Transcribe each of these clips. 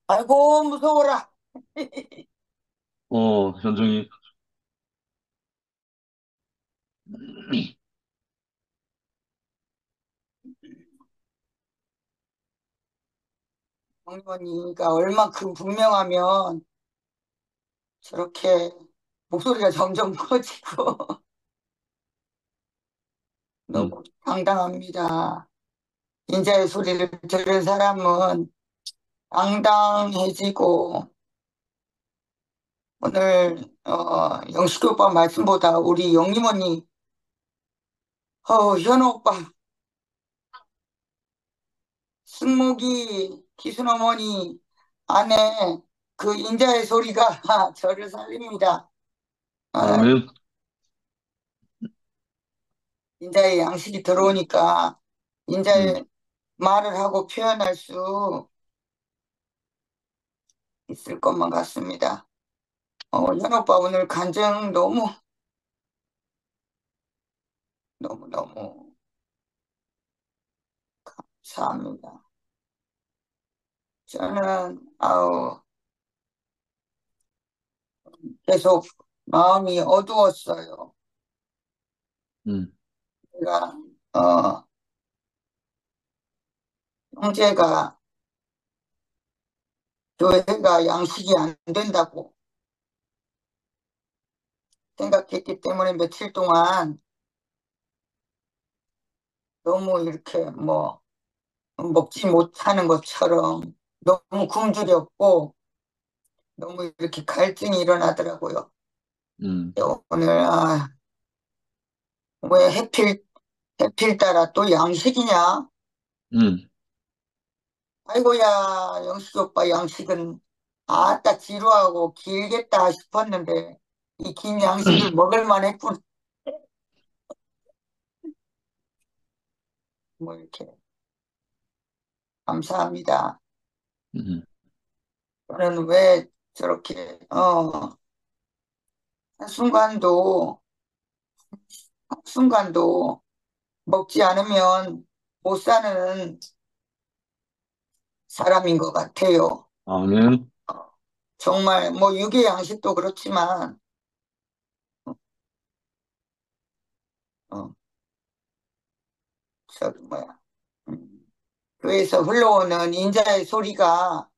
아이고, 무서워라. 현정이. 장모니가 얼만큼 분명하면 저렇게 목소리가 점점 커지고 음, 너무 당당합니다. 인자의 소리를 들은 사람은 당당해지고 오늘 영식 오빠 말씀보다 우리 영림언니 현우 오빠 승목이 기순 어머니 아내 그 인자의 소리가 저를 살립니다. 아, 아멘. 인자의 양식이 들어오니까 음, 인자의 말을 하고 표현할 수 있을 것만 같습니다. 현 오빠 오늘 간증 너무 너무 너무 감사합니다. 저는 계속 마음이 어두웠어요. 음, 제가 형제가 교회가 양식이 안 된다고 생각했기 때문에 며칠 동안 너무 이렇게 뭐 먹지 못하는 것처럼 너무 굶주렸고 너무 이렇게 갈등이 일어나더라고요. 음, 오늘 왜 해필 따라 또 양식이냐? 음. 아이고야 영식 오빠 양식은 아따 지루하고 길겠다 싶었는데 이 긴 양식을 먹을 만했군. 뭐 이렇게 감사합니다. 음. 저는 왜 저렇게 한순간도 한순간도 먹지 않으면 못 사는 사람인 것 같아요. 아멘. 정말 뭐 육의 양식도 그렇지만 어, 저기 뭐야 교회에서 흘러오는 인자의 소리가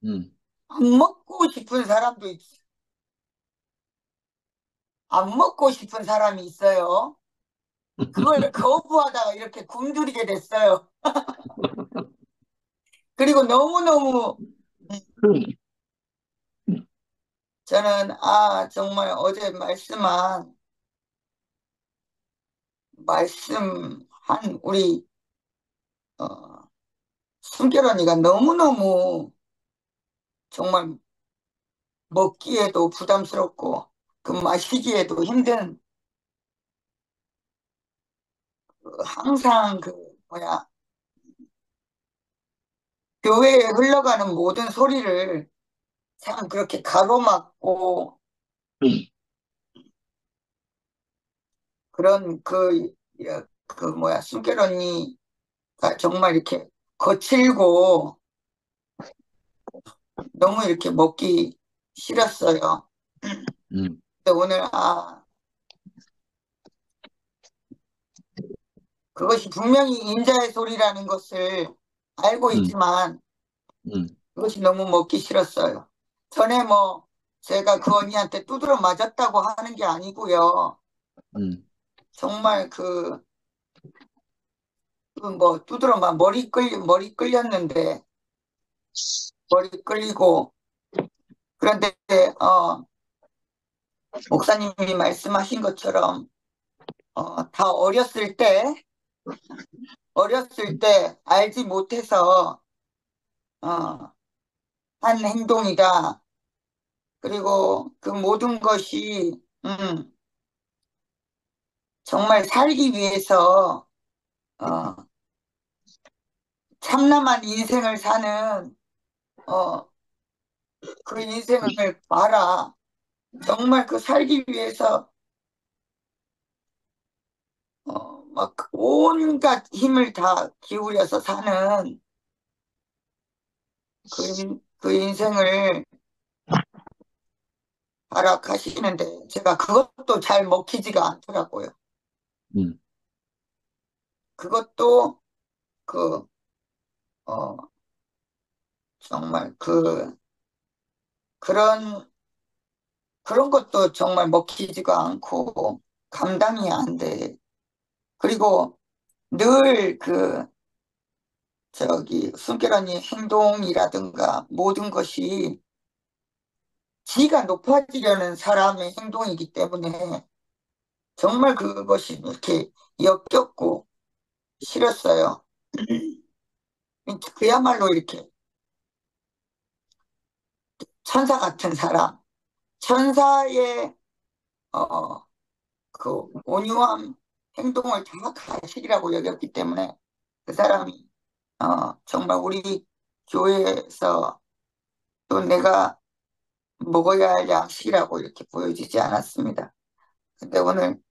음, 안 먹고 싶은 사람도 안 먹고 싶은 사람이 있어요. 그걸 거부하다가 이렇게 굶주리게 됐어요. 그리고 너무너무 저는 정말 어제 말씀한 우리 어, 순결 언니가 너무너무 정말 먹기에도 부담스럽고 그 마시기에도 힘든 항상 그 뭐야 교회에 흘러가는 모든 소리를 참 그렇게 가로막고 그런 그 뭐야 순결 언니가 정말 이렇게 거칠고 너무 이렇게 먹기 싫었어요. 음, 근데 오늘 그것이 분명히 인자의 소리라는 것을 알고 음, 있지만 음, 그것이 너무 먹기 싫었어요. 전에 뭐 제가 그 언니한테 두드러 맞았다고 하는 게 아니고요. 음, 정말 뭐 두드러 막 머리 끌렸는데 머리 끌리고 그런데 어 목사님이 말씀하신 것처럼 다 어렸을 때 알지 못해서 어, 한 행동이다. 그리고 그 모든 것이 정말 살기 위해서 어, 참남한 인생을 사는 어, 그 인생을 봐라. 정말 그 살기 위해서 막 온갖 힘을 다 기울여서 사는 그 인생을 발악하시는데 제가 그것도 잘 먹히지가 않더라고요. 음, 그것도 그, 어, 정말 그런, 그런 것도 정말 먹히지가 않고 감당이 안 돼. 그리고 늘 숨결 언니 행동이라든가 모든 것이 지가 높아지려는 사람의 행동이기 때문에 정말 그것이 이렇게 역겹고 싫었어요. 그야말로 이렇게 천사 같은 사람, 천사의 어, 그 온유함 행동을 다 가식이라고 여겼기 때문에 그 사람이 정말 우리 교회에서 또 내가 먹어야 할 양식이라고 이렇게 보여지지 않았습니다. 근데 오늘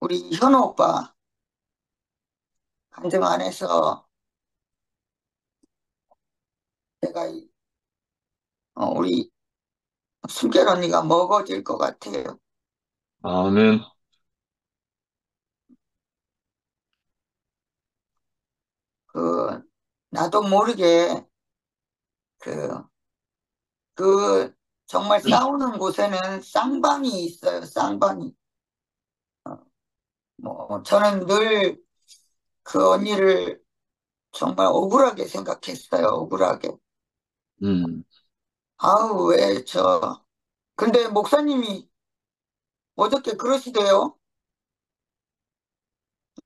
우리 현우 오빠 간증 안에서 제가 우리 순결 언니가 먹어질 것 같아요. 아멘. 그 나도 모르게 그 정말 싸우는 곳에는 쌍방이 있어요. 쌍방이. 뭐 저는 늘 그 언니를 정말 억울하게 생각했어요. 억울하게. 음, 아우 왜 근데 목사님이 어저께 그러시대요.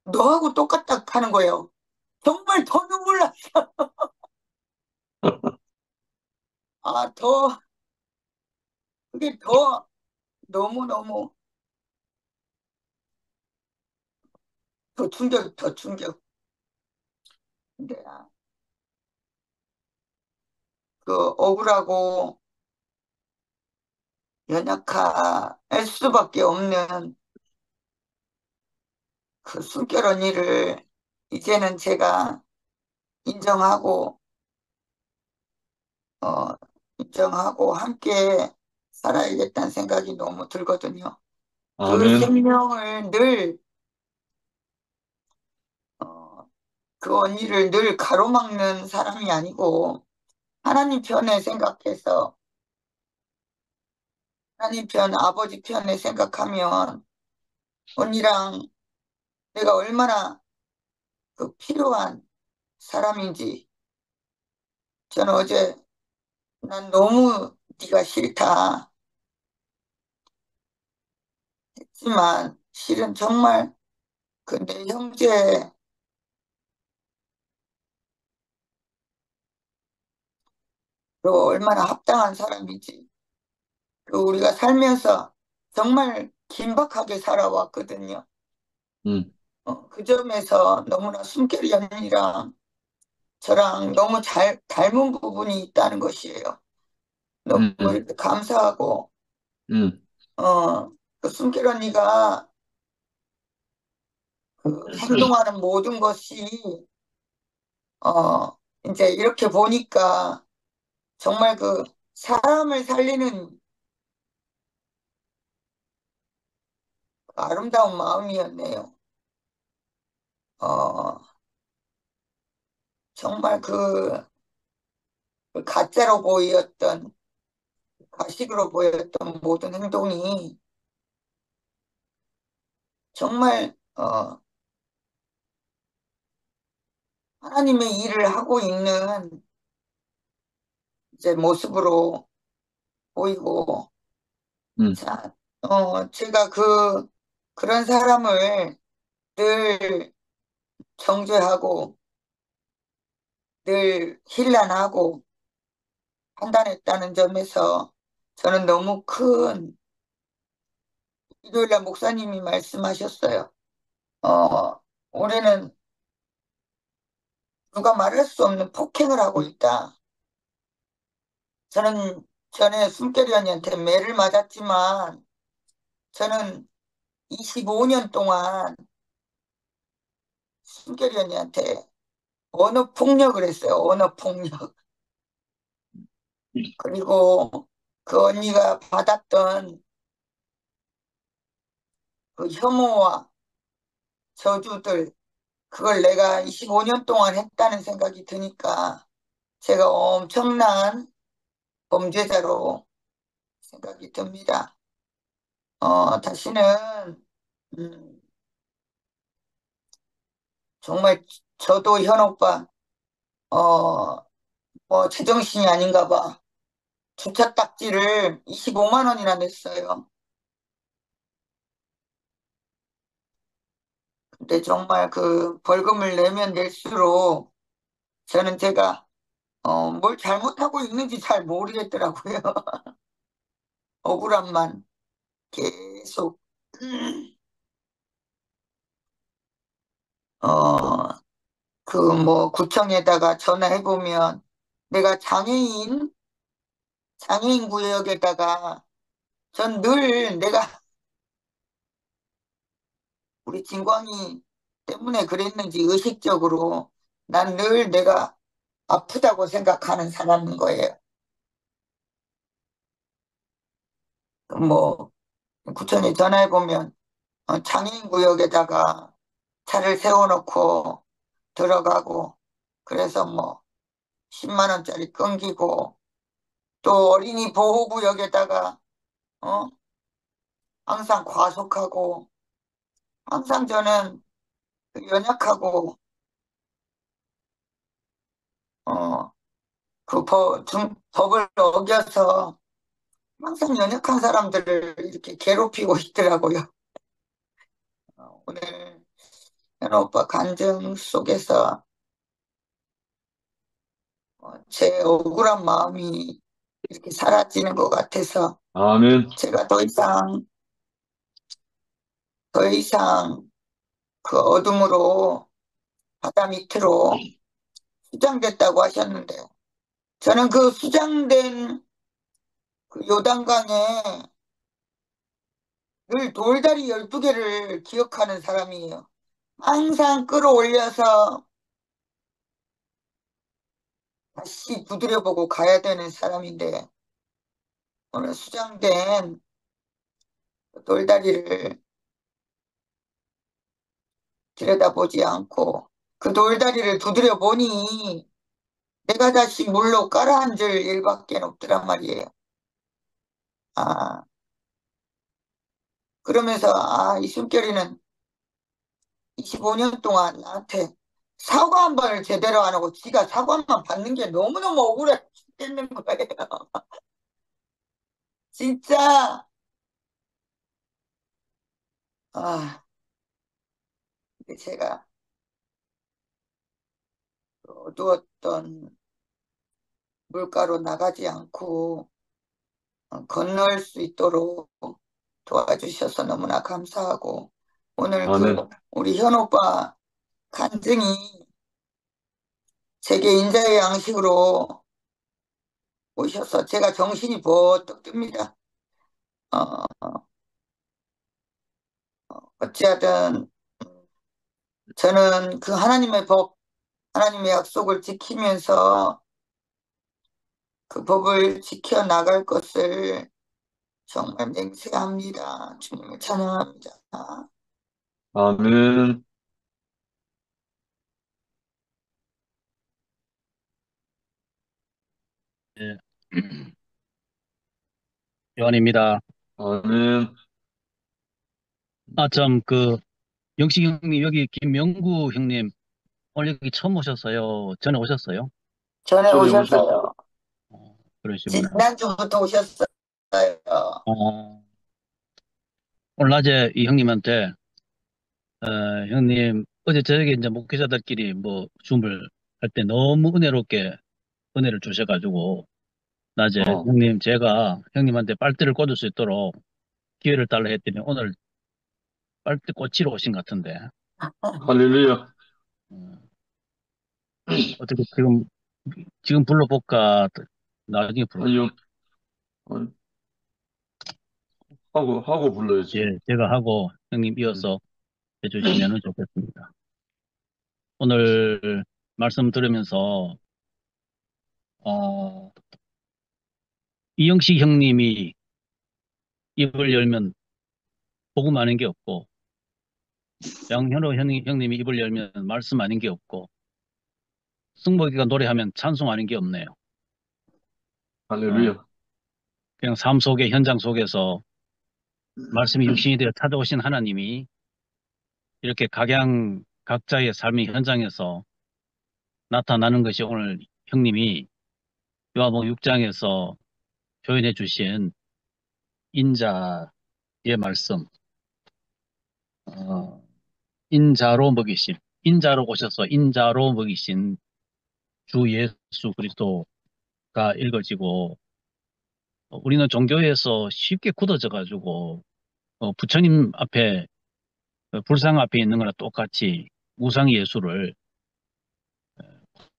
너하고 똑같다 하는 거예요. 정말 더 눈물 나. 더 그게 더 너무너무 더 충격, 더 충격. 근데 그 억울하고 연약할 수밖에 없는 그 숨결 언니를 이제는 제가 인정하고 어, 인정하고 함께 살아야겠다는 생각이 너무 들거든요. 그 아멘. 생명을 늘 어, 그 언니를 늘 가로막는 사람이 아니고 하나님 편에 생각해서 하나님 편, 아버지 편에 생각하면 언니랑 내가 얼마나 그 필요한 사람인지 저는 어제 난 너무 네가 싫다 했지만 실은 정말 그 내 형제로 얼마나 합당한 사람인지 그 우리가 살면서 정말 긴박하게 살아왔거든요. 음, 그 점에서 너무나 숨결이 언니랑 저랑 너무 잘 닮은 부분이 있다는 것이에요. 너무 음, 이렇게 감사하고 음, 그 숨결 언니가 그 행동하는 모든 것이 어, 이제 이렇게 보니까 정말 그 사람을 살리는 아름다운 마음이었네요. 어, 정말 그 가짜로 보였던, 가식으로 보였던 모든 행동이 정말, 하나님의 일을 하고 있는 이제 모습으로 보이고, 음, 자, 제가 그런 사람을 늘 정죄하고, 늘 힐난하고, 판단했다는 점에서 저는 너무 큰 일요일날 목사님이 말씀하셨어요. 어, 올해는 누가 말할 수 없는 폭행을 하고 있다. 저는 전에 숨결이 언니한테 매를 맞았지만 저는 25년 동안 숨결이 언니한테 언어 폭력을 했어요. 언어 폭력. 그리고 그 언니가 받았던 그 혐오와 저주들, 그걸 내가 25년 동안 했다는 생각이 드니까 제가 엄청난 범죄자로 생각이 듭니다. 다시는, 음, 정말 저도 현 오빠, 어, 뭐, 제정신이 아닌가 봐. 주차 딱지를 25만 원이나 냈어요. 근데 정말 그 벌금을 내면 낼수록 저는 제가, 뭘 잘못하고 있는지 잘 모르겠더라고요. 억울함만 계속, 어, 그 뭐 구청에다가 전화해보면 내가 장애인 구역에다가 전 늘 내가 우리 진광이 때문에 그랬는지 의식적으로 난 늘 내가 아프다고 생각하는 사람인 거예요. 뭐 구청에 전화해보면 장애인 구역에다가 차를 세워놓고 들어가고 그래서 뭐 10만 원짜리 끊기고 또 어린이 보호구역에다가 어? 항상 과속하고 항상 저는 그 연약하고 어, 법을 어겨서 항상 연약한 사람들을 이렇게 괴롭히고 있더라고요. 오늘 현우 오빠 간증 속에서 제 억울한 마음이 이렇게 사라지는 것 같아서 아멘. 제가 더 이상 그 어둠으로 바다 밑으로 수장됐다고 하셨는데 저는 그 수장된 그 요단강에 늘 돌다리 12개를 기억하는 사람이에요. 항상 끌어올려서 다시 두드려보고 가야 되는 사람인데 오늘 수장된 그 돌다리를 들여다보지 않고 그 돌다리를 두드려보니 내가 다시 물로 깔아앉을 일밖에 없더란 말이에요. 아, 그러면서 이 숨결이는 25년 동안 나한테 사과 한 번을 제대로 안 하고 지가 사과만 받는 게 너무너무 억울해 죽겠는 거예요. 진짜 아, 근데 제가 그 어두웠던 물가로 나가지 않고 건널 수 있도록 도와주셔서 너무나 감사하고 오늘 그 아멘. 우리 현 오빠 간증이 제게 인자의 양식으로 오셔서 제가 정신이 번뜩 듭니다. 어, 어찌하든 저는 그 하나님의 법, 하나님의 약속을 지키면서 그 법을 지켜나갈 것을 정말 맹세합니다. 주님을 찬양합니다. 아멘. 예. 요한입니다. 아멘. 참, 영식 형님, 여기 김명구 형님, 오늘 여기 처음 오셨어요? 전에 오셨어요? 전에 전에 오셨, 오셨어요. 그러시구나. 지난주부터 오셨어요. 어, 오늘 낮에 이 형님한테, 형님, 어제 저녁에 이제 목회자들끼리 뭐, 줌을 할 때 너무 은혜롭게 은혜를 주셔가지고, 낮에 어, 형님, 제가 형님한테 빨대를 꽂을 수 있도록 기회를 달라 했더니 오늘 빨대 꽂히러 오신 것 같은데, 할렐루야. 어, 어떻게 지금 불러볼까? 나중에 부를까? 아니요. 어, 하고 불러야지. 예, 제가 하고 형님 음. 이어서 해주시면 좋겠습니다. 오늘 말씀 들으면서, 어, 이영식 형님이 입을 열면 복음 아닌 게 없고, 양현호 형님이 입을 열면 말씀 아닌 게 없고, 승복이가 노래하면 찬송 아닌 게 없네요. 어, 할렐루야. 그냥 삶 속에, 현장 속에서 말씀이 육신이 되어 찾아오신 하나님이 이렇게 각자의 삶의 현장에서 나타나는 것이 오늘 형님이 요한복음 6장에서 표현해 주신 인자의 말씀, 어, 인자로 먹이심, 인자로 오셔서 인자로 먹이신 주 예수 그리스도가 읽어지고, 우리는 종교에서 쉽게 굳어져 가지고 부처님 앞에, 불상 앞에 있는 거나 똑같이 우상 예수를,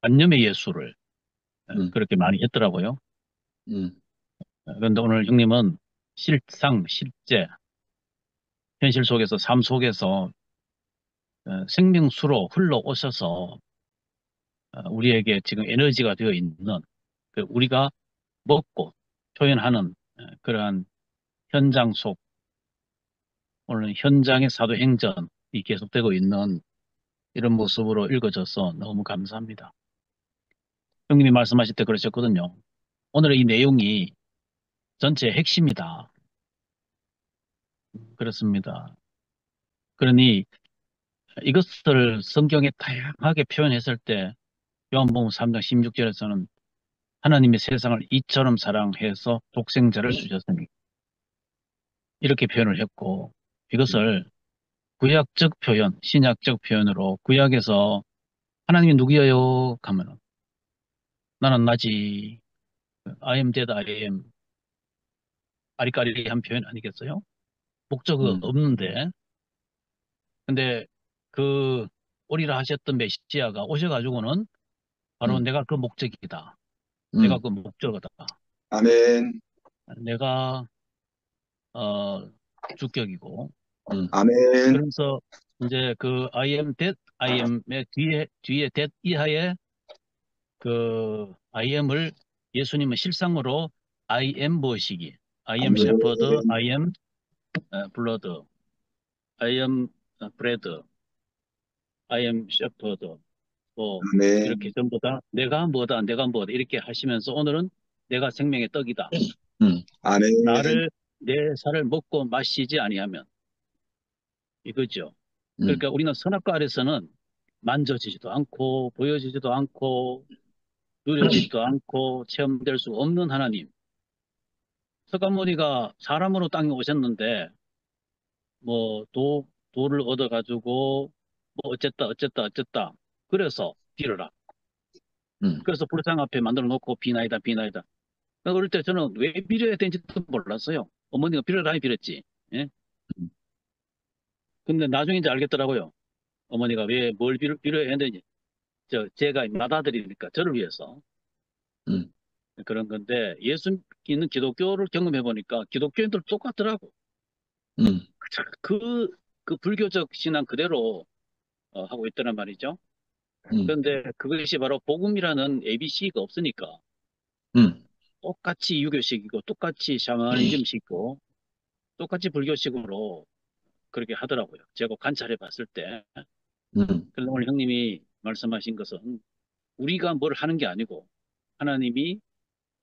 관념의 예수를 음, 그렇게 많이 했더라고요. 음, 그런데 오늘 형님은 실제 현실 속에서, 삶 속에서 생명수로 흘러오셔서 우리에게 지금 에너지가 되어 있는, 우리가 먹고 표현하는 그러한 현장 속, 오늘 현장의 사도행전이 계속되고 있는 이런 모습으로 읽어져서 너무 감사합니다. 형님이 말씀하실 때 그러셨거든요. 오늘의 이 내용이 전체의 핵심이다. 그렇습니다. 그러니 이것을 성경에 다양하게 표현했을 때 요한복음 3장 16절에서는 하나님이 세상을 이처럼 사랑해서 독생자를 주셨으니, 이렇게 표현을 했고, 이것을 구약적 표현, 신약적 표현으로, 구약에서 하나님이 누구예요? 하면 나는 나지, I am that I am, 아리까리한 표현 아니겠어요? 목적이 음, 없는데, 근데 그 오리라 하셨던 메시아가 오셔가지고는 바로 음, 내가 그 목적이다. 내가 음, 그 목적이다. 아멘, 내가 어, 주격이고. 음, 아멘, 그래서 이제 그 I am that I am의 뒤에 that 이하에 그 I am을 예수님은 실상으로 I am 무엇이기? I am shepherd, 아멘, I am blood, I am bread, I am shepherd. 뭐 이렇게 아멘, 전부 다 내가 뭐다 이렇게 하시면서 오늘은 내가 생명의 떡이다. 음, 아멘, 나를 내 살을 먹고 마시지 아니하면, 이거죠. 음, 그러니까 우리는 선악과 아래서는 만져지지도 않고 보여지지도 않고 누려지지도 않고 체험될 수 없는 하나님. 석가모니가 사람으로 땅에 오셨는데 뭐 도를 얻어가지고 뭐 어쨌다. 그래서 빌어라. 음, 그래서 불상 앞에 만들어 놓고 비나이다. 그러니까 어릴 때 저는 왜 빌어야 되는지도 몰랐어요. 어머니가 빌어라 하니 빌었지. 예? 음, 근데 나중에 이제 알겠더라고요. 어머니가 왜 뭘 빌어야 했는지. 제가 맏아들이니까 저를 위해서 음, 그런 건데, 예수 믿는 기독교를 경험해 보니까 기독교인들 똑같더라고. 음, 그, 그 불교적 신앙 그대로 하고 있더란 말이죠. 음, 그런데 그것이 바로 복음이라는 ABC가 없으니까 음, 똑같이 유교식이고 똑같이 샤머니즘식이고 똑같이 불교식으로 그렇게 하더라고요. 제가 관찰해 봤을 때. 그래서 오늘 형님이 말씀하신 것은 우리가 뭘 하는 게 아니고 하나님이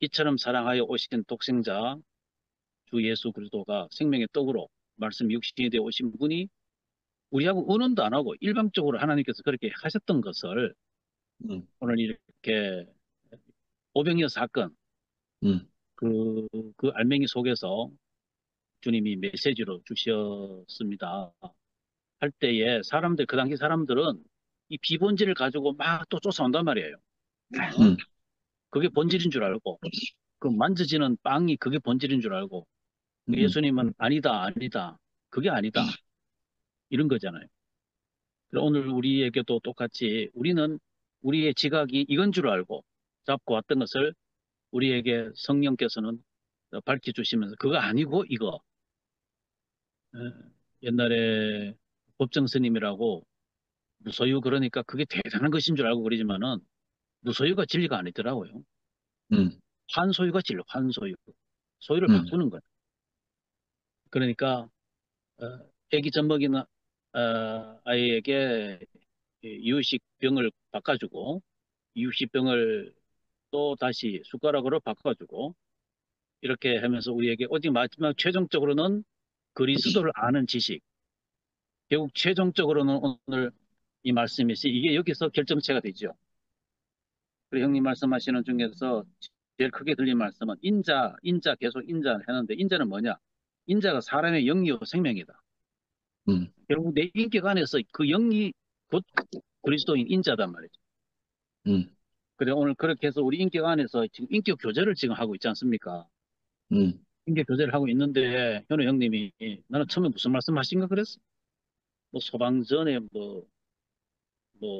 이처럼 사랑하여 오신 독생자 주 예수 그리스도가 생명의 떡으로 말씀 육신이 되어 오신 분이 우리하고 의논도 안 하고 일방적으로 하나님께서 그렇게 하셨던 것을 음, 오늘 이렇게 오병이어 사건, 음, 그, 그 알맹이 속에서 주님이 메시지로 주셨습니다. 할 때에 사람들, 그 당시 사람들은 이 비본질을 가지고 막 또 쫓아온단 말이에요. 어? 음, 그게 본질인 줄 알고, 그 만져지는 빵이 그게 본질인 줄 알고, 음, 예수님은 아니다. 그게 아니다. 이런 거잖아요. 그래서 오늘 우리에게도 똑같이 우리는 우리의 지각이 이건 줄 알고 잡고 왔던 것을 우리에게 성령께서는 밝혀주시면서 그거 아니고 이거. 에, 옛날에 법정 스님이라고 무소유 그러니까 그게 대단한 것인 줄 알고 그러지만은 무소유가 진리가 아니더라고요. 음, 환소유가 진리, 환소유. 소유를 음, 바꾸는 거예요. 그러니까 어, 애기 젖먹이는 아이에게 이유식 병을 바꿔주고 이유식 병을 또 다시 숟가락으로 바꿔주고 이렇게 하면서 우리에게 오직 마지막 최종적으로는 그리스도를 아는 지식, 결국 최종적으로는 오늘 이 말씀이시 이게 여기서 결정체가 되죠. 그리고 형님 말씀하시는 중에서 제일 크게 들린 말씀은 인자 계속 인자 하는데 인자는 뭐냐? 인자가 사람의 영이요 생명이다. 음, 결국 내 인격 안에서 그 영이 곧 그리스도인 인자단 말이죠. 음, 그래 오늘 그렇게 해서 우리 인격 안에서 지금 인격 교제를 지금 하고 있지 않습니까? 음, 인격 교제를 하고 있는데 현우 형님이 나는 처음에 무슨 말씀하신가 그랬어? 뭐 소방전에 뭐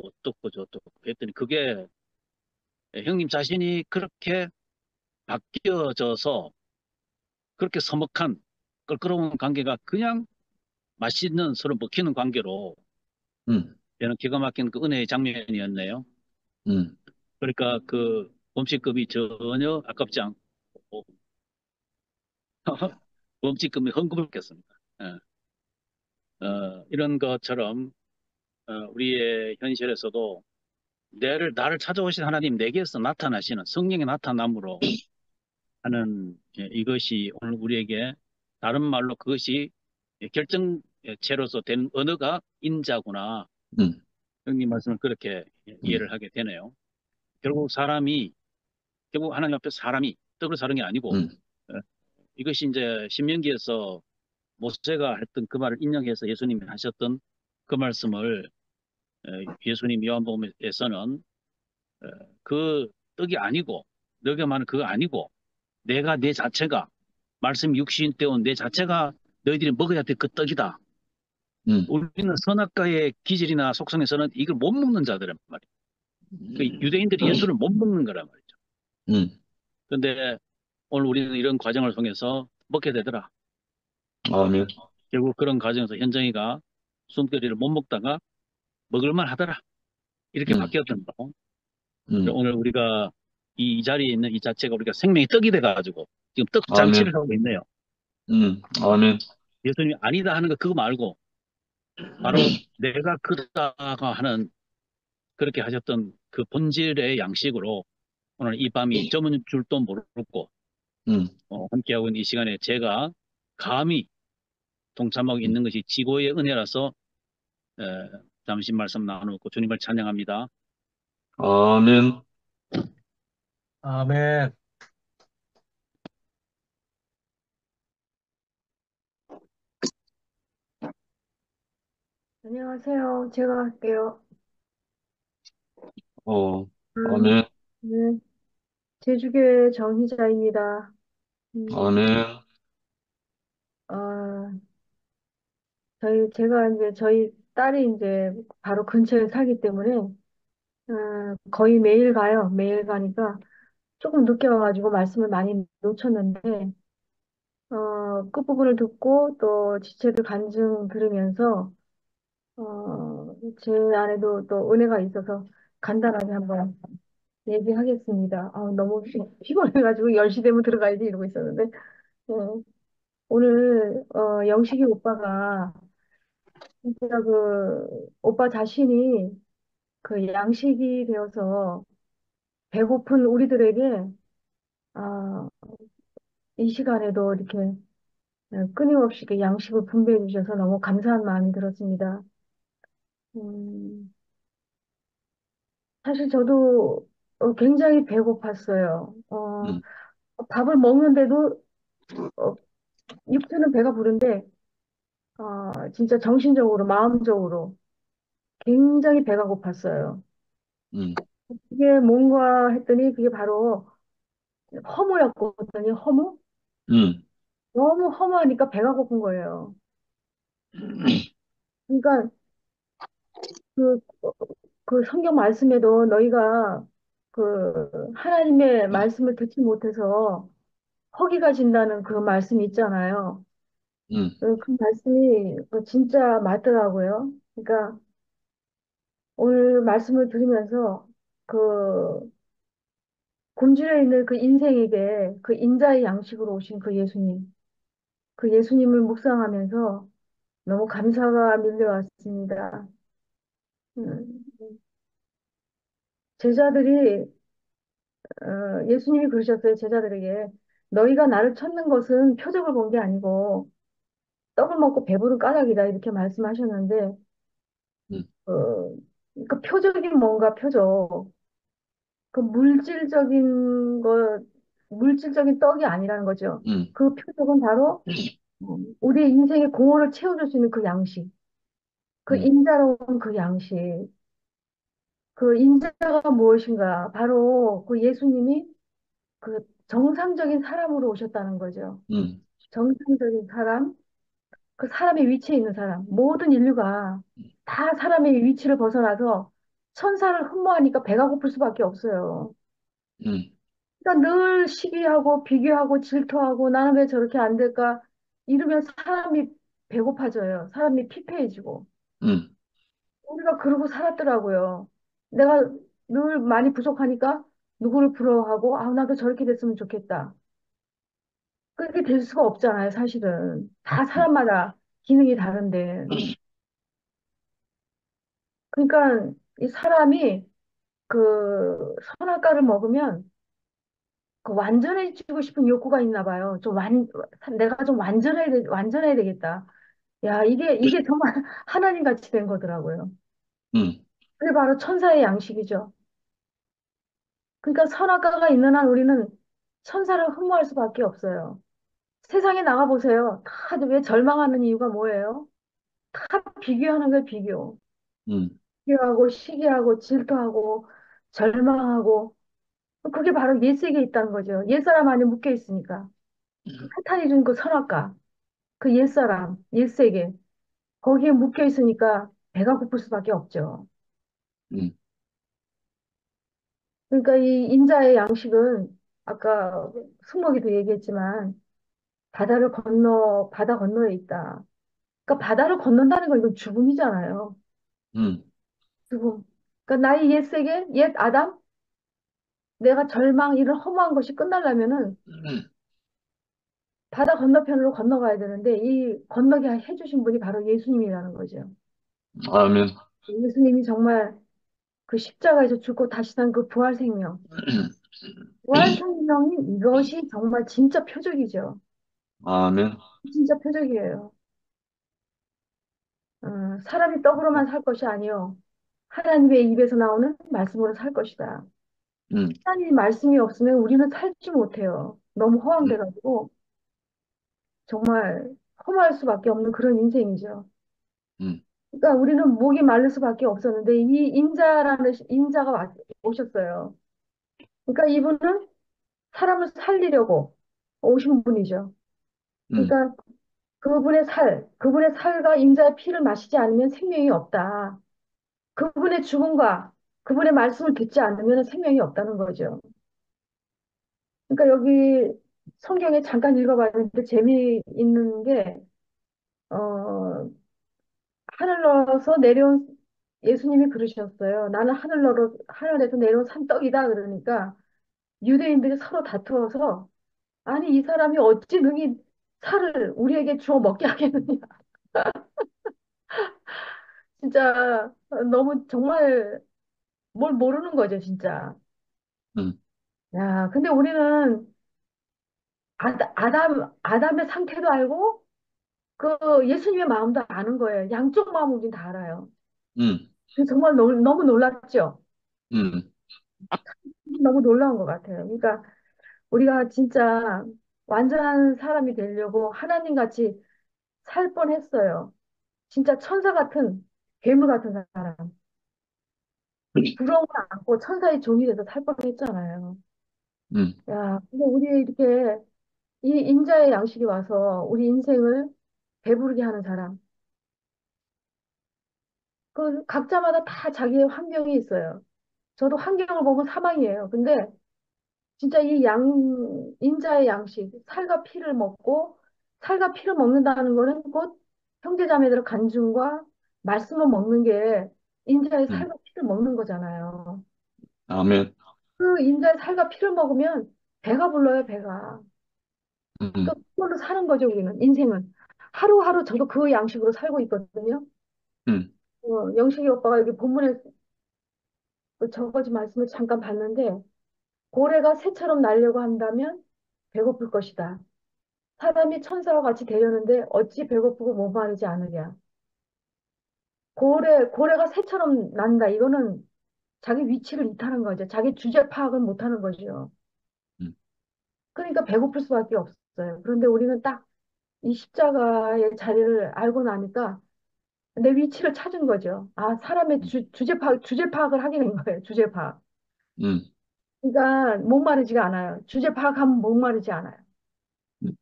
어떻고 저떻고 했더니 그게 형님 자신이 그렇게 바뀌어져서 그렇게 서먹한 껄끄러운 관계가 그냥 맛있는 서로 먹히는 관계로 음, 저는 기가 막힌 그 은혜의 장면이었네요. 음, 그러니까 그 범칙금이 전혀 아깝지 않고 범칙금이 헌금했겠습니다. 예. 이런 것처럼 우리의 현실에서도 나를 찾아오신 하나님 내게서 나타나시는 성령의 나타남으로 하는 이것이 오늘 우리에게 다른 말로 그것이 결정체로서 된 언어가 인자구나. 음, 형님 말씀을 그렇게 음, 이해를 하게 되네요. 결국 하나님 앞에 사람이 떡을 사는 게 아니고 음, 어, 이것이 이제 신명기에서 모세가 했던 그 말을 인용해서 예수님이 하셨던 그 말씀을 예수님 요한복음에서는 어, 그 떡이 아니고 너가 말하는 그거 아니고 내가 내 자체가 말씀 육신 때온 내 자체가 너희들이 먹어야 될 그 떡이다. 음, 우리는 선악과의 기질이나 속성에서는 이걸 못 먹는 자들은 말이에요. 그 유대인들이 예수를 못 먹는 거란 말이죠. 음. 그런데 오늘 우리는 이런 과정을 통해서 먹게 되더라. 아멘. 결국 그런 과정에서 현정이가 숨결이를 못 먹다가 먹을만 하더라. 이렇게 음, 바뀌었던다. 음, 오늘 우리가 이 자리에 있는 이 자체가 우리가 생명이 떡이 돼가지고 지금 떡 아멘. 잔치를 하고 있네요. 아멘. 예수님이 아니다 하는 거 그거 말고 바로 내가 그다가 하는 그렇게 하셨던 그 본질의 양식으로 오늘 이 밤이 저문 줄도 모르고 음, 함께하고 있는 이 시간에 제가 감히 동참하고 음. 있는 것이 지고의 은혜라서 에, 잠시 말씀 나누고 주님을 찬양합니다. 아멘. 아멘. 안녕하세요. 제가 할게요. 어, 음, 아멘. 네. 제주교회 정희자입니다. 음, 아멘. 아, 저희 딸이 이제 바로 근처에 살기 때문에, 거의 매일 가요. 매일 가니까 조금 늦게 와가지고 말씀을 많이 놓쳤는데, 끝부분을 듣고 또 지체들 간증 들으면서, 제 안에도 또 은혜가 있어서 간단하게 한번 얘기하겠습니다. 너무 피곤해가지고 10시 되면 들어가야지 이러고 있었는데, 네. 오늘, 영식이 오빠가, 진짜 오빠 자신이 그 양식이 되어서 배고픈 우리들에게, 아, 이 시간에도 이렇게 끊임없이 그 양식을 분배해 주셔서 너무 감사한 마음이 들었습니다. 음, 사실 저도 굉장히 배고팠어요. 음, 밥을 먹는데도, 어, 육체는 배가 부른데, 진짜 정신적으로, 마음적으로 굉장히 배가 고팠어요. 음, 이게 뭔가 했더니 그게 바로 허무였거든요. 허무? 음, 너무 허무하니까 배가 고픈 거예요. 그러니까 그, 그 성경 말씀에도 너희가 하나님의 말씀을 듣지 못해서 허기가 진다는 그 말씀이 있잖아요. 음, 그 말씀이 진짜 맞더라고요. 그러니까 오늘 말씀을 들으면서 그 곤주려 있는 그 인생에게 그 인자의 양식으로 오신 그 예수님, 그 예수님을 묵상하면서 너무 감사가 밀려왔습니다. 음, 제자들이, 예수님이 그러셨어요, 제자들에게. 너희가 나를 찾는 것은 표적을 본 게 아니고 떡을 먹고 배부른 까닭이다, 이렇게 말씀하셨는데, 음, 그 표적이 뭔가 표적. 그 물질적인 떡이 아니라는 거죠. 음, 그 표적은 바로 우리의 인생의 공허를 채워줄 수 있는 그 양식, 그 음, 인자로운 그 양식, 그 인자가 무엇인가? 바로 그 예수님이 그 정상적인 사람으로 오셨다는 거죠. 음, 정상적인 사람, 그 사람의 위치에 있는 사람, 모든 인류가 다 사람의 위치를 벗어나서 천사를 흠모하니까 배가 고플 수밖에 없어요. 음, 그러니까 늘 시기하고 비교하고 질투하고 나는 왜 저렇게 안 될까? 이러면 사람이 배고파져요. 사람이 피폐해지고. 음, 우리가 그러고 살았더라고요. 내가 늘 많이 부족하니까 누구를 부러워하고, 아, 나도 저렇게 됐으면 좋겠다. 그렇게 될 수가 없잖아요, 사실은. 다 사람마다 기능이 다른데. 그러니까 이 사람이 그 선악과를 먹으면 그 완전해지고 싶은 욕구가 있나 봐요. 내가 좀 완전해야 되겠다. 야, 이게 정말 하나님 같이 된 거더라고요. 음, 그게 바로 천사의 양식이죠. 그러니까 선악과가 있는 한 우리는 천사를 흠모할 수밖에 없어요. 세상에 나가보세요. 다들 왜 절망하는 이유가 뭐예요? 다 비교하는 거예요, 비교. 음, 비교하고, 시기하고, 질투하고, 절망하고. 그게 바로 옛세계에 있다는 거죠. 옛사람 안에 묶여 있으니까. 그 사탄이 준 그 선악과, 그 옛사람, 옛세계. 거기에 묶여 있으니까 배가 고플 수밖에 없죠. 음, 그러니까 이 인자의 양식은 아까 승목이도 얘기했지만 바다 건너에 있다. 그러니까 바다를 건넌다는 건 이건 죽음이잖아요. 음, 죽음. 그러니까 나의 옛 세계, 옛 아담, 내가 절망, 이런 허무한 것이 끝나려면은 바다 건너편으로 건너가야 되는데 이 건너게 해주신 분이 바로 예수님이라는 거죠. 아멘. 예수님이 정말 그 십자가에서 죽고 다시 산 그 부활 생명. 부활 생명이 이것이 정말 진짜 표적이죠. 아멘. 진짜 표적이에요. 사람이 떡으로만 살 것이 아니요. 하나님의 입에서 나오는 말씀으로 살 것이다. 음, 하나님의 말씀이 없으면 우리는 살지 못해요. 너무 음, 허황돼가지고 정말 허무할 수밖에 없는 그런 인생이죠. 음, 그러니까 우리는 목이 마를 수밖에 없었는데 이 인자가 오셨어요. 그러니까 이분은 사람을 살리려고 오신 분이죠. 음, 그러니까 그분의 살과 인자의 피를 마시지 않으면 생명이 없다. 그분의 죽음과 그분의 말씀을 듣지 않으면 생명이 없다는 거죠. 그러니까 여기 성경에 잠깐 읽어봤는데 재미있는 게, 어, 하늘로서 내려온 예수님이 그러셨어요. 나는 하늘에서 내려온 산떡이다. 그러니까 유대인들이 서로 다투어서 아니, 이 사람이 어찌 능히 살을 우리에게 주어 먹게 하겠느냐. 진짜 너무 정말 뭘 모르는 거죠, 진짜. 음, 야, 근데 우리는 아담의 상태도 알고 그 예수님의 마음도 아는 거예요. 양쪽 마음 우린 다 알아요. 음, 그래서 정말 너무 놀랐죠. 음, 너무 놀라운 것 같아요. 그러니까 우리가 진짜 완전한 사람이 되려고 하나님 같이 살 뻔했어요. 진짜 천사 같은 괴물 같은 사람. 부러움을 안고 천사의 종이 돼서 살 뻔했잖아요. 음, 야, 근데 우리 이렇게 이 인자의 양식이 와서 우리 인생을 배부르게 하는 사람. 그 각자마다 다 자기의 환경이 있어요. 저도 환경을 보면 사망이에요. 근데 진짜 인자의 양식, 살과 피를 먹는다는 거는 곧 형제자매들의 간증과 말씀을 먹는 게 인자의 음. 살과 피를 먹는 거잖아요. 아멘. 그 인자의 살과 피를 먹으면 배가 불러요, 배가. 또 음. 그걸로 사는 거죠, 우리는. 인생은. 하루하루 저도 그 양식으로 살고 있거든요. 음. 영식이 오빠가 여기 본문에 그 저거지 말씀을 잠깐 봤는데, 고래가 새처럼 날려고 한다면 배고플 것이다. 사람이 천사와 같이 되려는데 어찌 배고프고 목마르지 않으랴. 고래가 새처럼 난다. 이거는 자기 위치를 이탈한 거죠. 자기 주제 파악을 못하는 거죠. 음. 그러니까 배고플 수밖에 없어요. 그런데 우리는 딱 이 십자가의 자리를 알고 나니까 내 위치를 찾은 거죠. 아, 사람의 주제 파악을 하게 된 거예요. 주제 파악. 음. 그러니까 목마르지가 않아요. 주제 파악하면 목마르지 않아요.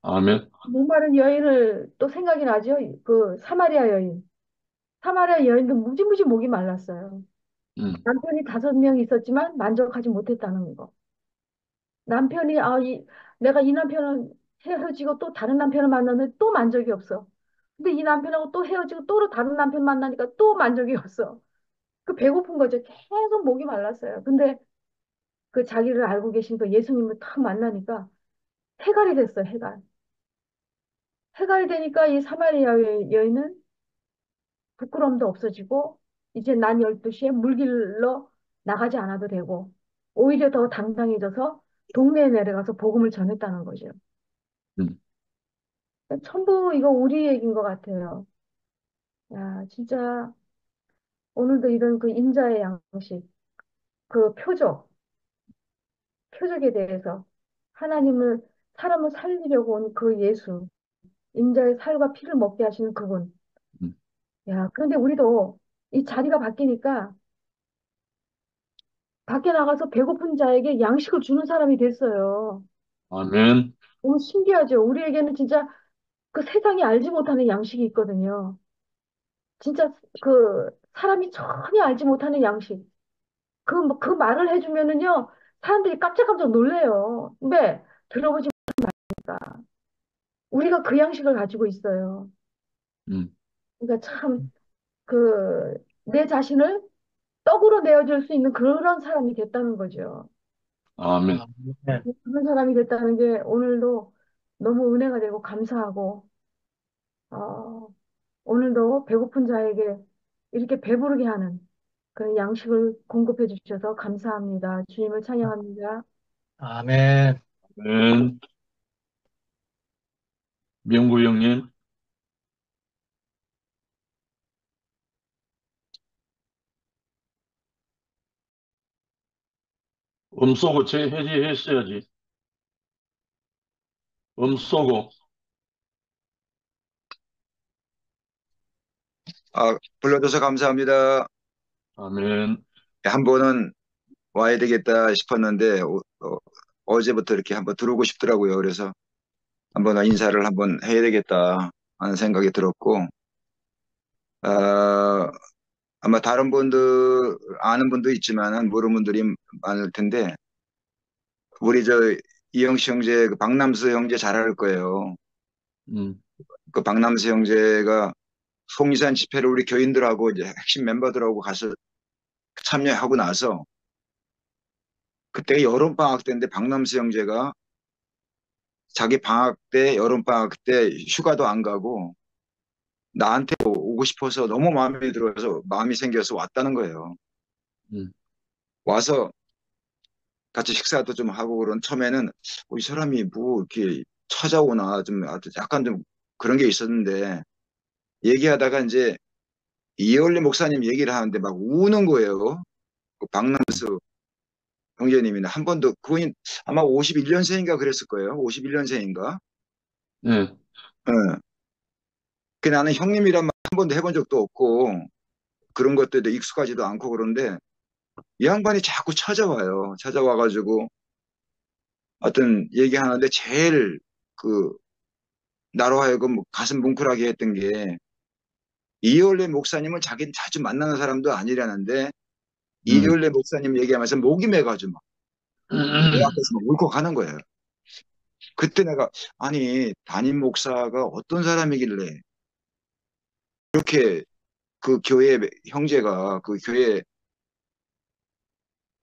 아멘. 목마른 여인을 또 생각이 나죠. 그 사마리아 여인. 사마리아 여인도 무지무지 목이 말랐어요. 음. 남편이 5명 있었지만 만족하지 못했다는 거. 남편이 내가 이 남편은 헤어지고 또 다른 남편을 만나는데 또 만족이 없어. 근데 이 남편하고 또 헤어지고 또 다른 남편 만나니까 또 만족이 없어. 그 배고픈 거죠. 계속 목이 말랐어요. 근데 그 자기를 알고 계신 그 예수님을 탁 만나니까 해갈이 됐어요. 해갈. 해갈이 되니까 이 사마리아 여인은 부끄러움도 없어지고 이제 난 12시에 물길로 나가지 않아도 되고 오히려 더 당당해져서 동네에 내려가서 복음을 전했다는 거죠. 음. 전부 이거 우리 얘기인 것 같아요. 야, 진짜 오늘도 이런 그 인자의 양식, 그 표적에 대해서 하나님을 사람을 살리려고 온 그 예수, 인자의 살과 피를 먹게 하시는 그분. 음. 야, 그런데 우리도 이 자리가 바뀌니까 밖에 나가서 배고픈 자에게 양식을 주는 사람이 됐어요. 아멘. 너무 신기하죠? 우리에게는 진짜 그 세상이 알지 못하는 양식이 있거든요. 진짜 그 사람이 전혀 알지 못하는 양식. 그 말을 해주면은요, 사람들이 깜짝깜짝 놀래요. 근데 들어보지 못하니까. 우리가 그 양식을 가지고 있어요. 음. 그러니까 참, 내 자신을 떡으로 내어줄 수 있는 그런 사람이 됐다는 거죠. 아멘. 네. 그런 사람이 됐다는 게 오늘도 너무 은혜가 되고 감사하고, 어, 오늘도 배고픈 자에게 이렇게 배부르게 하는 그런 양식을 공급해 주셔서 감사합니다. 주님을 찬양합니다. 아멘. 아멘. 명구 형님. 쏘고 해지했어야지. 쏘고. 불러줘서 감사합니다. 아멘. 한 번은 와야 되겠다 싶었는데, 어제부터 이렇게 한번 들어오고 싶더라고요. 그래서 한번 인사를 한번 해야 되겠다 하는 생각이 들었고, 아, 아마 다른 분들, 아는 분도 있지만은 모르는 분들이 많을 텐데, 우리 이영식 형제, 그 박남수 형제 잘 알 거예요. 음. 그 박남수 형제가 송리산 집회를 우리 교인들하고 이제 핵심 멤버들하고 가서 참여하고 나서, 그때가 여름방학 때인데 박남수 형제가 자기 방학 때, 여름방학 때 휴가도 안 가고 나한테 오고 싶어서 너무 마음에 들어서 마음이 생겨서 왔다는 거예요. 음. 와서 같이 식사도 좀 하고 그런 처음에는 이 사람이 뭐 이렇게 찾아오나 좀 약간 좀 그런 게 있었는데 얘기하다가 이제 이열리 목사님 얘기를 하는데 막 우는 거예요. 그 박남수 형제님이나 한 번도 그분이 아마 51년생인가 그랬을 거예요. 51년생인가? 네. 그 나는 형님이란 말 한 번도 해본 적도 없고 그런 것들도 익숙하지도 않고 그런데 이 양반이 자꾸 찾아와요. 찾아와가지고 하여튼 얘기하는데 제일 그 나로 하여금 가슴 뭉클하게 했던 게 이열래 목사님은 자기는 자주 만나는 사람도 아니라는데 음. 이열래 목사님 얘기하면서 목이 매가지고 막 내 앞에서 막 울컥하는 거예요. 그때 내가 아니 담임 목사가 어떤 사람이길래 이렇게 그 교회 형제가, 그 교회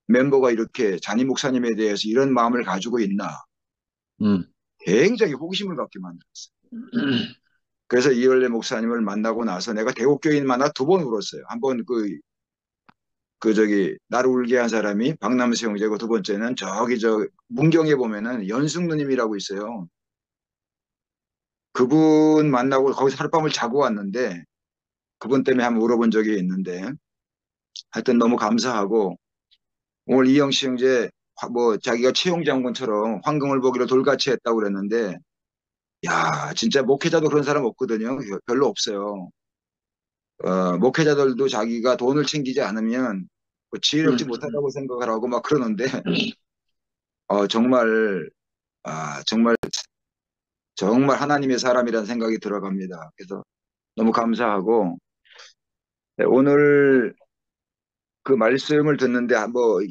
멤버가 이렇게 잔임 목사님에 대해서 이런 마음을 가지고 있나. 음, 굉장히 호기심을 갖게 만들었어요. 그래서 이열래 목사님을 만나고 나서 내가 대곡교인 만나 2번 울었어요. 한 번 나를 울게 한 사람이 박남수 형제고, 2번째는 문경에 보면은 연숙 누님이라고 있어요. 그분 만나고 거기서 하룻밤을 자고 왔는데, 그분 때문에 한번 울어본 적이 있는데, 하여튼 너무 감사하고, 오늘 이영시 형제, 자기가 최용 장군처럼 황금을 보기로 돌같이 했다고 그랬는데, 야, 진짜 목회자도 그런 사람 없거든요. 별로 없어요. 목회자들도 자기가 돈을 챙기지 않으면 지혜롭지 못하다고 생각을 하고 막 그러는데, 정말, 정말, 정말 하나님의 사람이라는 생각이 들어갑니다. 그래서 너무 감사하고, 네, 오늘 그 말씀을 듣는데,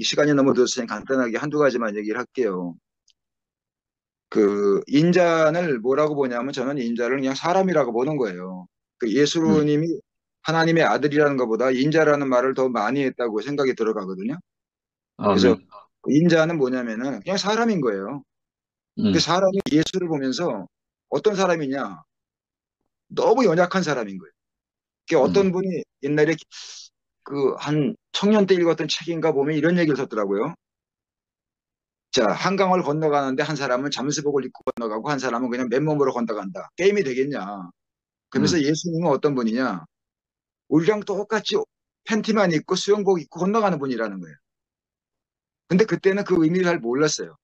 시간이 너무 들었으니 간단하게 한두 가지만 얘기를 할게요. 그 인자를 뭐라고 보냐면, 저는 인자를 그냥 사람이라고 보는 거예요. 그 예수님이 하나님의 아들이라는 것보다 인자라는 말을 더 많이 했다고 생각이 들어가거든요. 그래서 아멘. 인자는 뭐냐면은 그냥 사람인 거예요. 그 사람이 예수를 보면서 어떤 사람이냐? 너무 연약한 사람인 거예요. 그 어떤 분이 옛날에 그 한 청년 때 읽었던 책인가 보면 이런 얘기를 썼더라고요. 자, 한강을 건너가는데 한 사람은 잠수복을 입고 건너가고 한 사람은 그냥 맨몸으로 건너간다. 게임이 되겠냐? 그러면서 예수님은 어떤 분이냐? 우리랑 똑같이 팬티만 입고 수영복 입고 건너가는 분이라는 거예요. 근데 그때는 그 의미를 잘 몰랐어요.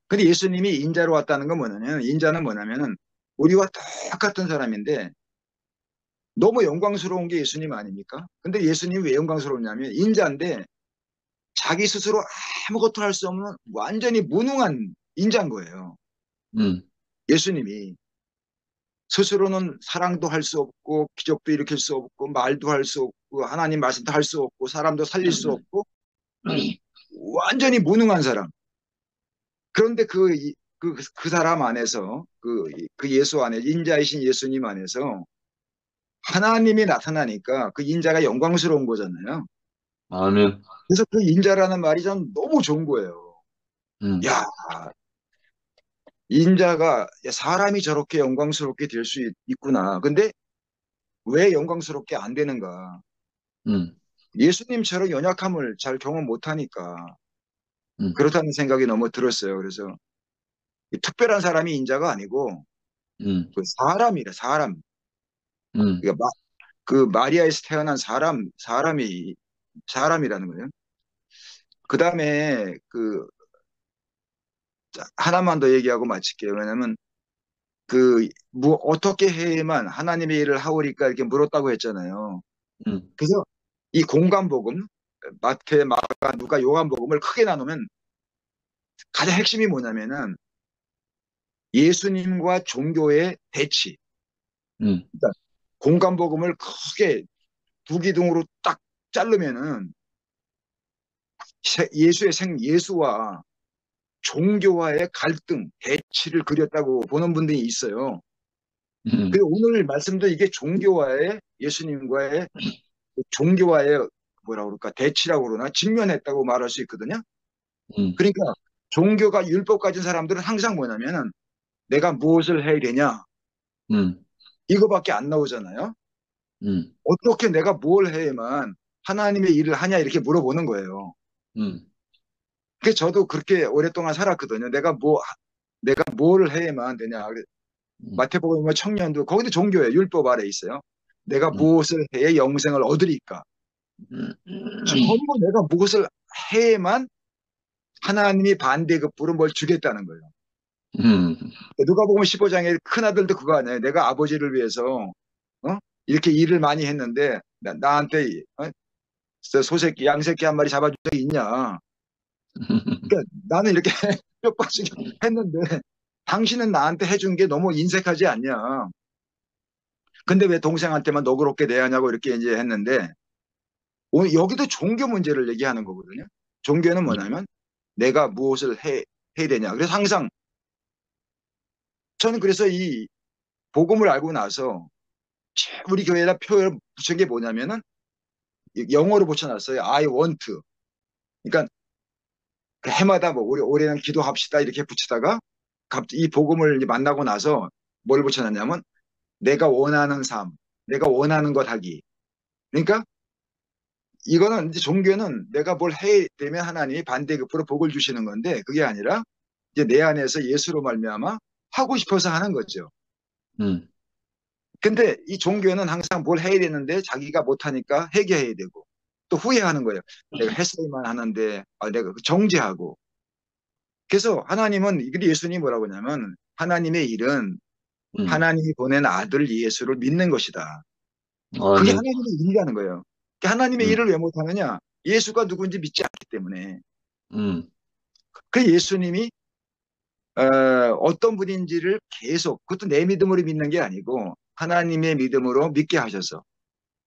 근데 예수님이 인자로 왔다는 건 뭐냐면, 인자는 뭐냐면은 우리와 똑같은 사람인데 너무 영광스러운 게 예수님 아닙니까? 근데 예수님이 왜 영광스럽냐면 인자인데 자기 스스로 아무것도 할 수 없는 완전히 무능한 인자인 거예요. 예수님이 스스로는 사랑도 할 수 없고 기적도 일으킬 수 없고 말도 할 수 없고 하나님 말씀도 할 수 없고 사람도 살릴 수 없고 완전히 무능한 사람. 그런데 그 사람 안에서 그 예수 안에 인자이신 예수님 안에서 하나님이 나타나니까 그 인자가 영광스러운 거잖아요. 아멘. 그래서 그 인자라는 말이 전 너무 좋은 거예요. 야, 인자가 사람이 저렇게 영광스럽게 될 수 있구나. 근데 왜 영광스럽게 안 되는가? 예수님처럼 연약함을 잘 경험 못하니까 그렇다는 생각이 너무 들었어요. 그래서 특별한 사람이 인자가 아니고 그 사람이래, 사람. 그러니까 그 마리아에서 태어난 사람이라는 거예요. 그 다음에 하나만 더 얘기하고 마칠게요. 왜냐면 어떻게 해야만 하나님의 일을 하오리까 이렇게 물었다고 했잖아요. 그래서 이 공간복음, 마태, 마가, 누가, 요한복음을 크게 나누면 가장 핵심이 뭐냐면은 예수님과 종교의 대치. 그러니까 공간복음을 크게 두 기둥으로 딱 자르면은 예수와 종교와의 갈등, 대치를 그렸다고 보는 분들이 있어요. 그리고 오늘 말씀도 이게 예수님과의 종교와의 뭐라 그럴까, 대치라고 그러나 직면했다고 말할 수 있거든요. 그러니까 종교가 율법 가진 사람들은 항상 뭐냐면은 내가 무엇을 해야 되냐 이거밖에 안 나오잖아요. 어떻게 내가 뭘 해야만 하나님의 일을 하냐 이렇게 물어보는 거예요. 그래서 저도 그렇게 오랫동안 살았거든요. 내가 뭘 해야만 되냐. 마태복음 청년도 거기도 종교예요. 율법 아래 있어요. 내가 무엇을 해야 영생을 얻으리까. 전부 내가 무엇을 해야만 하나님이 반대급부로 뭘 주겠다는 거예요. 누가복음 15장에 큰아들도 그거 아니에요. 내가 아버지를 위해서 이렇게 일을 많이 했는데 나한테 소새끼, 양새끼 한 마리 잡아준 적이 있냐. 그러니까 나는 이렇게 뼈 빠지게 했는데 당신은 나한테 해준 게 너무 인색하지 않냐. 근데 왜 동생한테만 너그럽게 대하냐고 이렇게 이제 했는데 오늘 여기도 종교 문제를 얘기하는 거거든요. 종교는 뭐냐면 내가 무엇을 해야 되냐. 그래서 항상 저는 그래서 이 복음을 알고 나서 우리 교회에다 표현 붙인 게 뭐냐면은 영어로 붙여놨어요. I want. 그러니까 그 해마다 뭐 우리 올해는 기도합시다 이렇게 붙이다가 갑자기 이 복음을 이제 만나고 나서 뭘 붙여놨냐면 내가 원하는 삶, 내가 원하는 것 하기. 그러니까 이거는 이제 종교는 내가 뭘 해야 되면 하나님이 반대급부로 복을 주시는 건데 그게 아니라 이제 내 안에서 예수로 말미암아 하고 싶어서 하는 거죠. 음, 근데 이 종교는 항상 뭘 해야 되는데 자기가 못하니까 회개해야 되고 또 후회하는 거예요. 내가 했어야만 하는데 내가 정죄하고. 그래서 하나님은 예수님이 뭐라고 하냐면 하나님의 일은 음. 하나님이 보낸 아들 예수를 믿는 것이다. 그게 아멘. 하나님의 일이라는 거예요. 그러니까 하나님의 음, 일을 왜 못하느냐? 예수가 누군지 믿지 않기 때문에. 음, 그 예수님이 어떤 분인지를 계속 그것도 내 믿음으로 믿는 게 아니고 하나님의 믿음으로 믿게 하셔서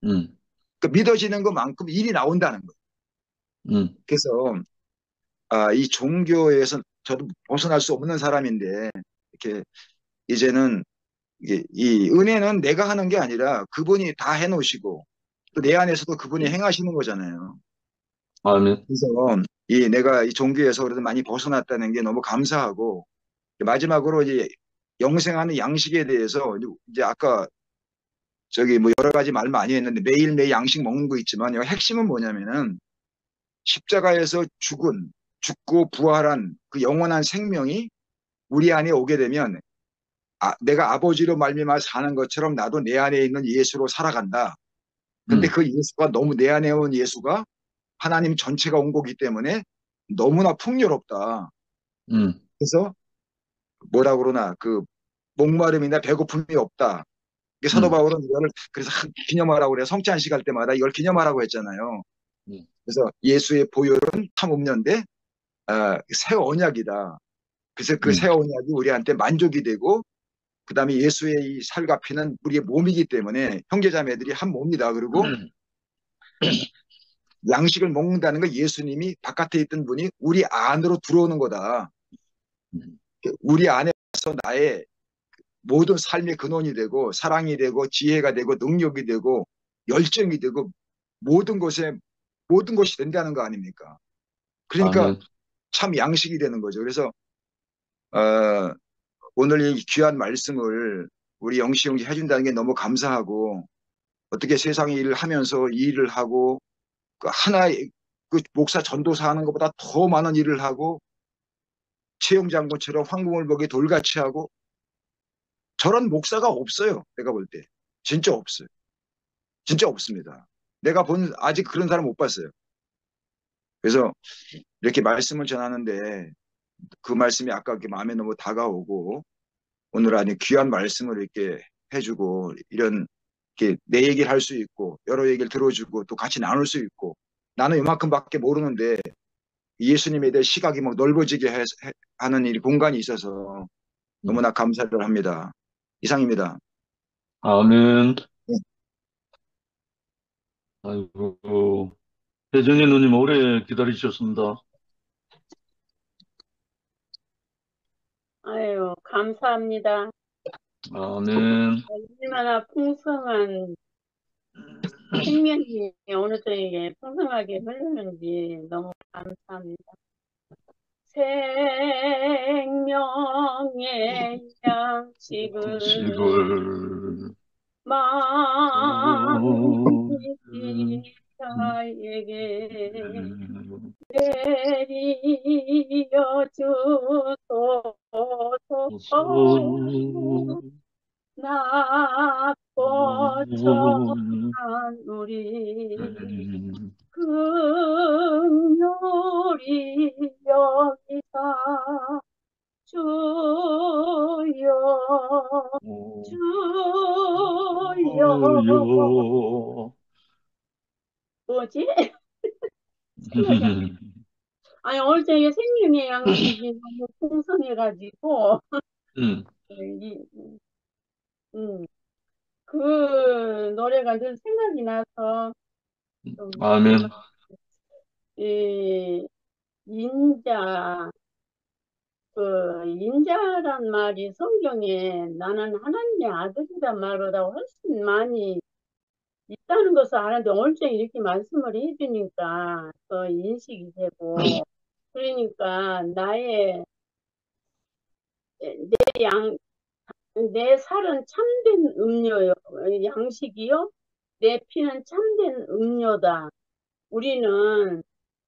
음, 그 믿어지는 것만큼 일이 나온다는 거예요. 음, 그래서 이 종교에서 저도 벗어날 수 없는 사람인데 이렇게 이제는 이게 이 은혜는 내가 하는 게 아니라 그분이 다 해놓으시고 또 내 안에서도 그분이 행하시는 거잖아요. 아멘. 그래서 내가 이 종교에서 그래도 많이 벗어났다는 게 너무 감사하고 마지막으로 이제 영생하는 양식에 대해서 이제 아까 저기 뭐 여러 가지 말 많이 했는데 매일매일 양식 먹는 거 있지만 여기 핵심은 뭐냐면은 십자가에서 죽고 부활한 그 영원한 생명이 우리 안에 오게 되면 내가 아버지로 말미암아 사는 것처럼 나도 내 안에 있는 예수로 살아간다. 근데 음, 그 예수가 너무 내 안에 온 예수가 하나님 전체가 온 거기 때문에 너무나 풍요롭다. 음, 그래서 뭐라 그러나 그 목마름이나 배고픔이 없다. 이게 사도 음, 바울은 이거를 그래서 기념하라고 그래요. 성찬 식할 때마다 이걸 기념하라고 했잖아요. 음, 그래서 예수의 보혈은 참 음료인데 새 언약이다. 그래서 그 새 음, 언약이 우리한테 만족이 되고 그다음에 예수의 이 살과 피는 우리의 몸이기 때문에 형제자매들이 한 몸이다. 그리고 양식을 먹는다는 거 예수님이 바깥에 있던 분이 우리 안으로 들어오는 거다. 음. 우리 안에서 나의 모든 삶의 근원이 되고 사랑이 되고 지혜가 되고 능력이 되고 열정이 되고 모든 것에 모든 것이 된다는 거 아닙니까? 그러니까 아멘. 참 양식이 되는 거죠. 그래서 어, 오늘 이 귀한 말씀을 우리 영시 형제 해준다는 게 너무 감사하고 어떻게 세상의 일을 하면서 이 일을 하고 그 하나의 그 목사 전도사 하는 것보다 더 많은 일을 하고 최영 장군처럼 황금을 보게 돌같이 하고 저런 목사가 없어요. 내가 볼 때. 진짜 없어요. 진짜 없습니다. 내가 본 아직 그런 사람 못 봤어요. 그래서 이렇게 말씀을 전하는데 그 말씀이 아까 이렇게 마음에 너무 다가오고 오늘 아니 귀한 말씀을 이렇게 해주고 이런 이렇게 내 얘기를 할 수 있고 여러 얘기를 들어주고 또 같이 나눌 수 있고 나는 이만큼밖에 모르는데 예수님에 대해 시각이 막 넓어지게 하는 이 공간이 있어서 음, 너무나 감사를 합니다. 이상입니다. 아멘. 네. 아이고, 혜정이 누님 오래 기다리셨습니다. 아유, 감사합니다. 아멘. 얼마나 풍성한 생명이 어느 저에게 풍성하게 흐르는지 너무 감사합니다. 생명의 양식을 시골, 만민이 자에게 내리어 주소서. 낮고 천한 우리 긍휼히 여기사 주여 주여 뭐지? 생각이 안 나. 아니 오늘 저녁에 생명의 양식이 너무 풍성해가지고 음, 이, 음, 그 노래가 늘 생각이 나서 아멘. 이 인자 그 인자란 말이 성경에 나는 하나님의 아들이란 말보다 훨씬 많이 있다는 것을 아는데 오늘 좀 이렇게 말씀을 해주니까 그 인식이 되고 그러니까 양, 내 살은 참된 음료요, 양식이요. 내 피는 참된 음료다. 우리는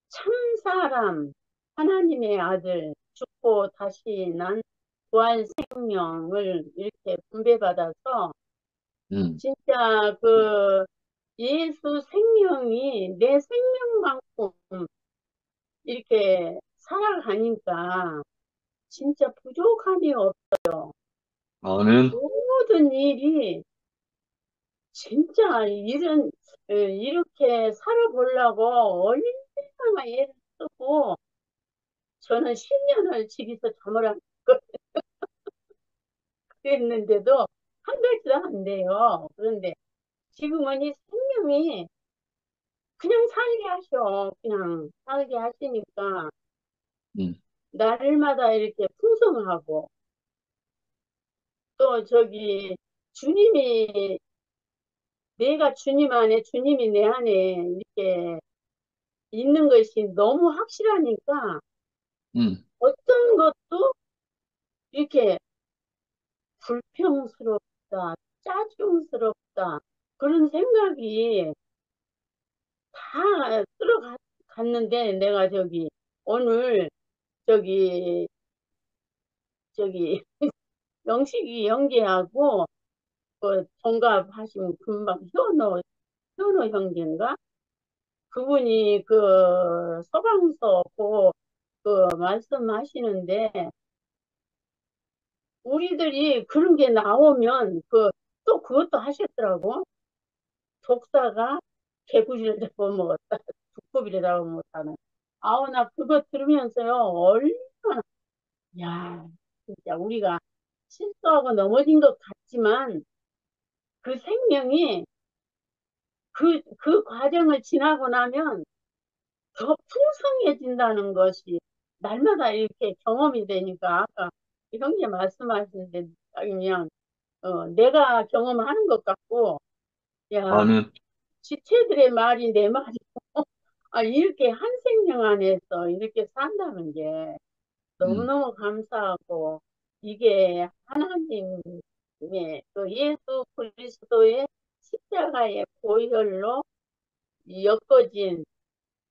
참 사람, 하나님의 아들, 죽고 다시 난 부활 생명을 이렇게 분배받아서 진짜 그 예수 생명이 내 생명만큼 이렇게 살아가니까 진짜 부족함이 없어요. 아멘. 모든 일이 진짜 이렇게 살아보려고 얼마나 애를 쓰고 저는 10년을 집에서 잠을 안 그랬는데도 한 달도 안 돼요. 그런데 지금은 이 생명이 그냥 살게 하셔. 그냥 살게 하시니까 음, 날마다 이렇게 풍성하고 또 저기 주님이 내가 주님 안에 주님이 내 안에 이렇게 있는 것이 너무 확실하니까 음, 어떤 것도 이렇게 불평스럽다, 짜증스럽다 그런 생각이 다 들어갔는데 내가 저기 오늘 저기 저기 영식이 연기하고 그 동갑하신 금방 현호 형제인가? 그분이 그 소방서 그 말씀하시는데 우리들이 그런 게 나오면 또 그것도 하셨더라고. 독사가 개구리를 잡아먹었다. 두꺼비를 잡아먹었다는. 아우 나 그거 들으면서요 얼마나 야 진짜 우리가 실수하고 넘어진 것 같지만 그 생명이 그 과정을 지나고 나면 더 풍성해진다는 것이 날마다 이렇게 경험이 되니까 아까 형님 말씀하시는데 그냥 내가 경험하는 것 같고 야 아멘. 지체들의 말이 내 말이고 이렇게 한 생명 안에서 이렇게 산다는 게 너무너무 감사하고 이게 하나님의 그 예수 그리스도의 십자가의 보혈로 엮어진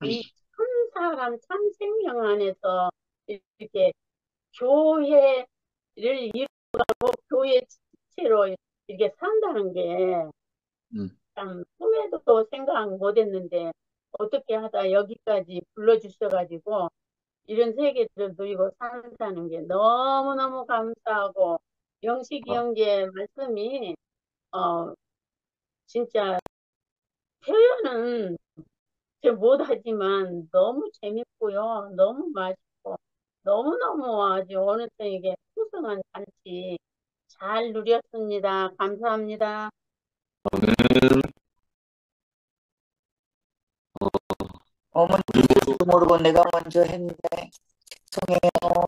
이 참 사람, 참 생명 안에서 이렇게 교회를 교회 지체로 이렇게 산다는 게 음, 참 꿈에도 생각 못 했는데 어떻게 하다 여기까지 불러주셔가지고 이런 세계들을 누리고 산다는 게 너무너무 감사하고 영식이 아, 형제 말씀이 진짜 표현은 잘 못하지만 너무 재밌고요. 너무 맛있고 너무너무 아주 어느 때에게 풍성한 잔치 잘 누렸습니다. 감사합니다. 어머니 우리 모두 줄도 모르고 내가 먼저 했네. 죄송해요.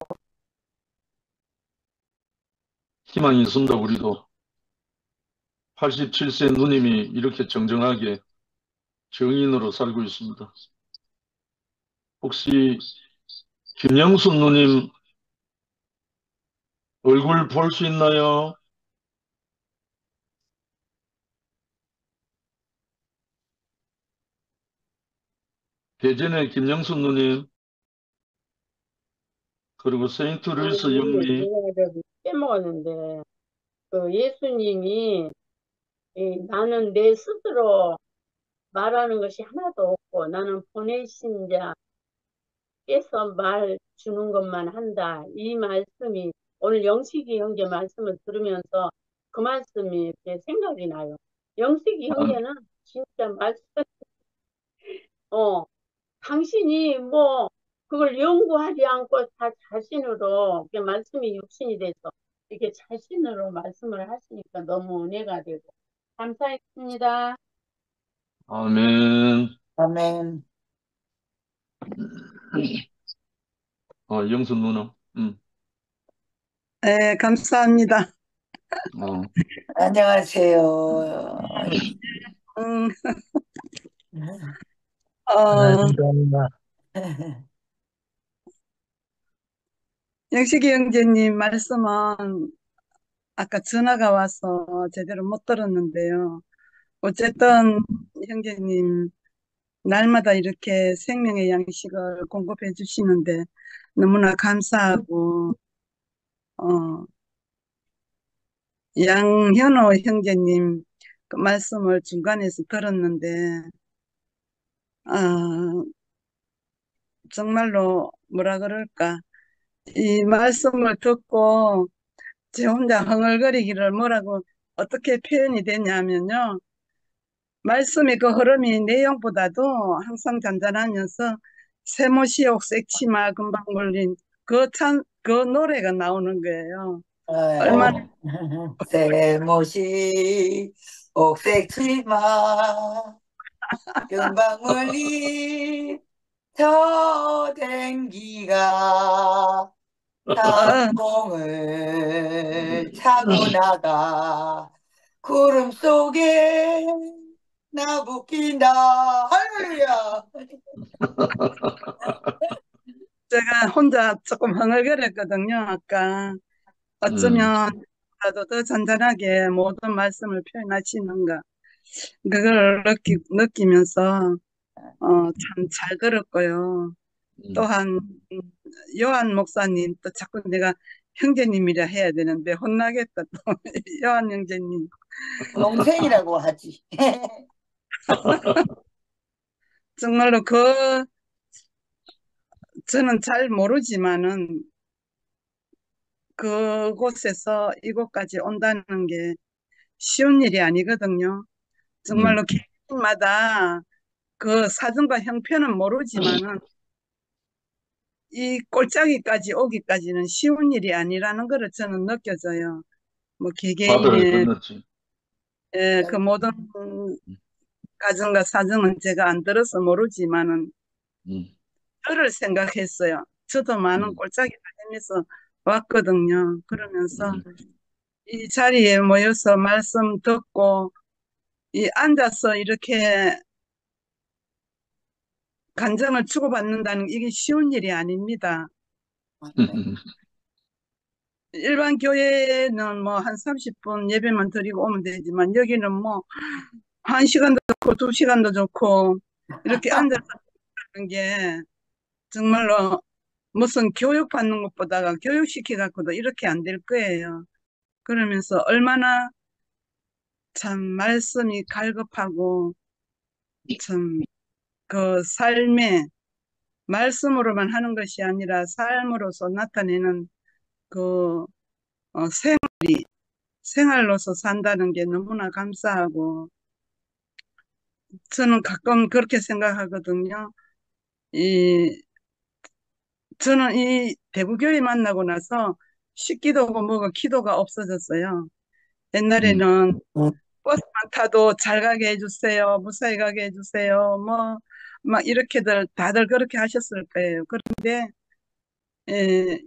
희망이 있습니다. 우리도 87세 누님이 이렇게 정정하게 정인으로 살고 있습니다. 혹시 김영순 누님 얼굴 볼 수 있나요? 대전의 김영순 누님, 그리고 세인트 루이스 형님, 영미, 제가 저기 빼먹었는데 그 예수님이 나는 내 스스로 말하는 것이 하나도 없고 나는 보내신 자께서 말 주는 것만 한다. 이 말씀이 오늘 영식이 형제 말씀을 들으면서 그 말씀이 이렇게 생각이 나요. 영식이 아, 형제는 진짜 말씀, 어, 당신이 뭐 그걸 연구하지 않고 다 자신으로 이렇게 말씀이 육신이 돼서 이렇게 자신으로 말씀을 하시니까 너무 은혜가 되고 감사했습니다. 아멘. 아멘. 영순 누나, 네, 감사합니다. 어, 안녕하세요. 음, 어, 영식이 형제님 말씀은 아까 전화가 와서 제대로 못 들었는데요. 어쨌든 형제님 날마다 이렇게 생명의 양식을 공급해 주시는데 너무나 감사하고, 어, 양현호 형제님 그 말씀을 중간에서 들었는데, 아, 정말로 뭐라 그럴까. 이 말씀을 듣고 제 혼자 흥얼거리기를 뭐라고 어떻게 표현이 되냐면요. 말씀의 그 흐름이 내용보다도 항상 잔잔하면서 세모시옥 색치마 금방 물린 그 노래가 나오는 거예요. 얼마나 세모시 옥색치마 금방 물리 저 댕기가 어, 상공을 차고 나가 구름 속에 나부낀다. 할렐루야. 제가 혼자 조금 흥얼거렸거든요. 아까 음, 어쩌면 더 잔잔하게 모든 말씀을 표현하시는가 그걸 느끼면서 참 잘 들었고요. 음. 또한 요한 목사님 또 자꾸 내가 형제님이라 해야 되는데 혼나겠다 또 요한 형제님 동생이라고 하지. 정말로 저는 잘 모르지만은 그곳에서 이곳까지 온다는 게 쉬운 일이 아니거든요. 정말로 음. 개인마다 그 사정과 형편은 모르지만은 이 꼴짜기까지 오기까지는 쉬운 일이 아니라는 것을 저는 느껴져요. 뭐 바다를 개개인의 건넜지. 그 모든 가정과 사정은 제가 안 들어서 모르지만은 음, 저를 생각했어요. 저도 많은 음, 꼴짜기를 하면서 왔거든요. 그러면서 음, 이 자리에 모여서 말씀 듣고 이 앉아서 이렇게 간정을 주고받는다는 이게 쉬운 일이 아닙니다. 음, 일반 교회는 뭐 한 30분 예배만 드리고 오면 되지만 여기는 뭐 1시간도 좋고 2시간도 좋고 이렇게 앉아서 하는 게 정말로 무슨 교육받는 것보다가 교육시키 갖고도 이렇게 안 될 거예요. 그러면서 얼마나 참 말씀이 갈급하고 참 그 삶에 말씀으로만 하는 것이 아니라 삶으로서 나타내는 그 생활로서 산다는 게 너무나 감사하고 저는 가끔 그렇게 생각하거든요. 이 저는 이 대구교회 만나고 나서 식기도고 뭐고 기도가 없어졌어요. 음. 옛날에는 버스만 타도 잘 가게 해주세요. 무사히 가게 해주세요. 뭐 막 이렇게들 다들 그렇게 하셨을 거예요. 그런데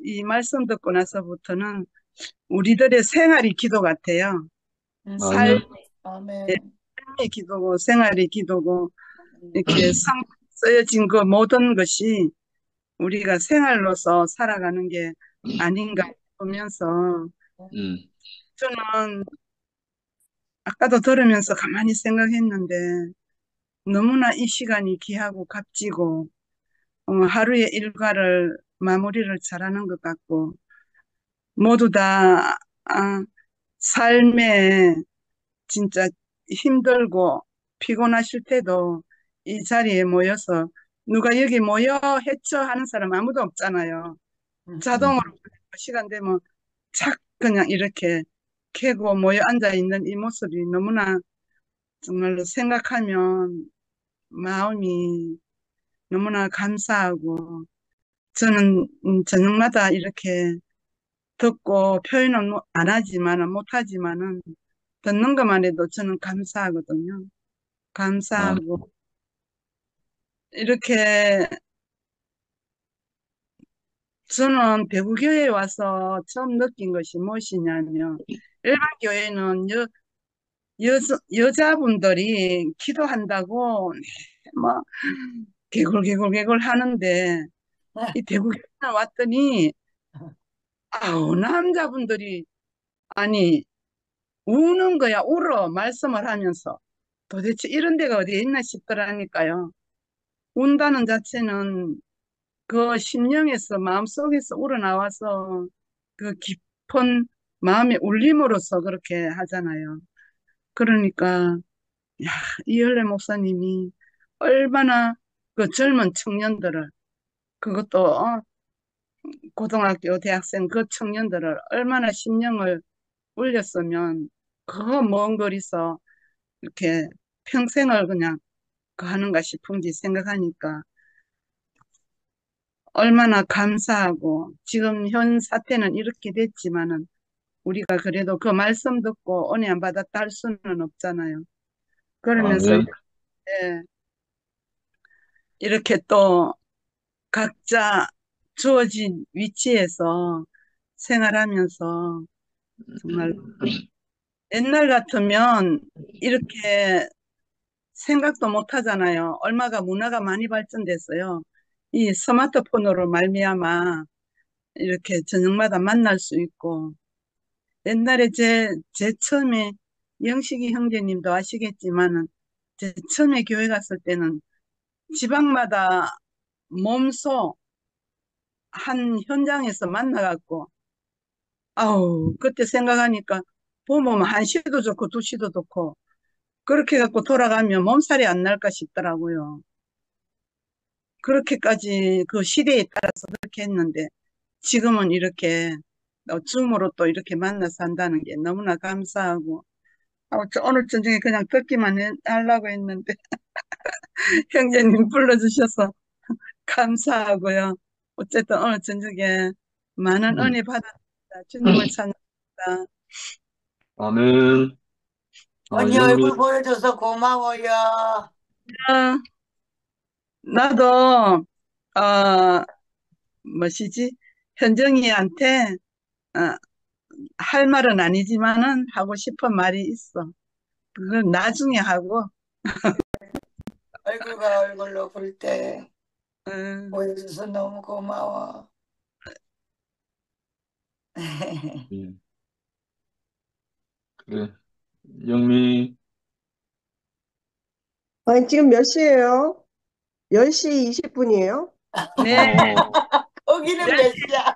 이 말씀 듣고 나서부터는 우리들의 생활이 기도 같아요. 삶의 아멘. 아멘. 기도고 생활이 기도고 이렇게 성 쓰여진 그 모든 것이 우리가 생활로서 살아가는 게 아닌가 보면서 음, 저는 아까도 들으면서 가만히 생각했는데 너무나 이 시간이 귀하고 값지고 하루의 일과를 마무리를 잘하는 것 같고 모두 다 삶에 진짜 힘들고 피곤하실 때도 이 자리에 모여서 누가 여기 모여 했죠 하는 사람 아무도 없잖아요. 음. 자동으로 시간 되면 착 그냥 이렇게 캐고 모여 앉아 있는 이 모습이 너무나 정말로 생각하면 마음이 너무나 감사하고 저는 저녁마다 이렇게 듣고 표현은 안 하지만은 못하지만은 듣는 것만 해도 저는 감사하거든요. 아, 감사하고 이렇게 저는 대구교회에 와서 처음 느낀 것이 무엇이냐면, 일반 교회는 여자분들이 기도한다고 뭐 개굴개굴개굴 하는데, 이 대구교회 왔더니 아우 남자분들이 아니 우는 거야. 울어 말씀을 하면서. 도대체 이런 데가 어디에 있나 싶더라니까요. 운다는 자체는 그 심령에서 마음속에서 우러나와서 그 깊은 마음의 울림으로서 그렇게 하잖아요. 그러니까 야, 이열래 목사님이 얼마나 그 젊은 청년들을, 그것도 고등학교 대학생 그 청년들을 얼마나 심령을 울렸으면 그 먼 거리서 이렇게 평생을 그냥 그 하는가 싶은지 생각하니까 얼마나 감사하고, 지금 현 사태는 이렇게 됐지만은 우리가 그래도 그 말씀 듣고 은혜 안 받았다 할 수는 없잖아요. 그러면서 아멘. 이렇게 또 각자 주어진 위치에서 생활하면서 정말 옛날 같으면 이렇게 생각도 못 하잖아요. 얼마가 문화가 많이 발전됐어요. 이 스마트폰으로 말미암아 이렇게 저녁마다 만날 수 있고, 옛날에 제 처음에 영식이 형제님도 아시겠지만은 제 처음에 교회 갔을 때는 지방마다 몸소 한 현장에서 만나갖고, 아우, 그때 생각하니까 보면 1시도 좋고 2시도 좋고, 그렇게 갖고 돌아가면 몸살이 안 날까 싶더라고요. 그렇게까지 그 시대에 따라서 그렇게 했는데, 지금은 이렇게 줌으로 또 이렇게 만나서 한다는 게 너무나 감사하고, 오늘 저녁에 그냥 듣기만 하려고 했는데, 형제님 불러주셔서 감사하고요. 어쨌든 오늘 저녁에 많은 은혜 받았습니다. 주님을 찬양합니다. 아멘. 언니 영미, 얼굴 보여줘서 고마워요. 아, 나도, 어, 뭐시지? 현정이한테, 어, 할 말은 아니지만은 하고 싶은 말이 있어. 그건 나중에 하고, 얼굴과 얼굴로 볼 때 어, 보여줘서 너무 고마워. 예, 그래. 영미, 아니, 지금 몇 시예요? 10시 20분이에요? 네, 거기는 몇 시야?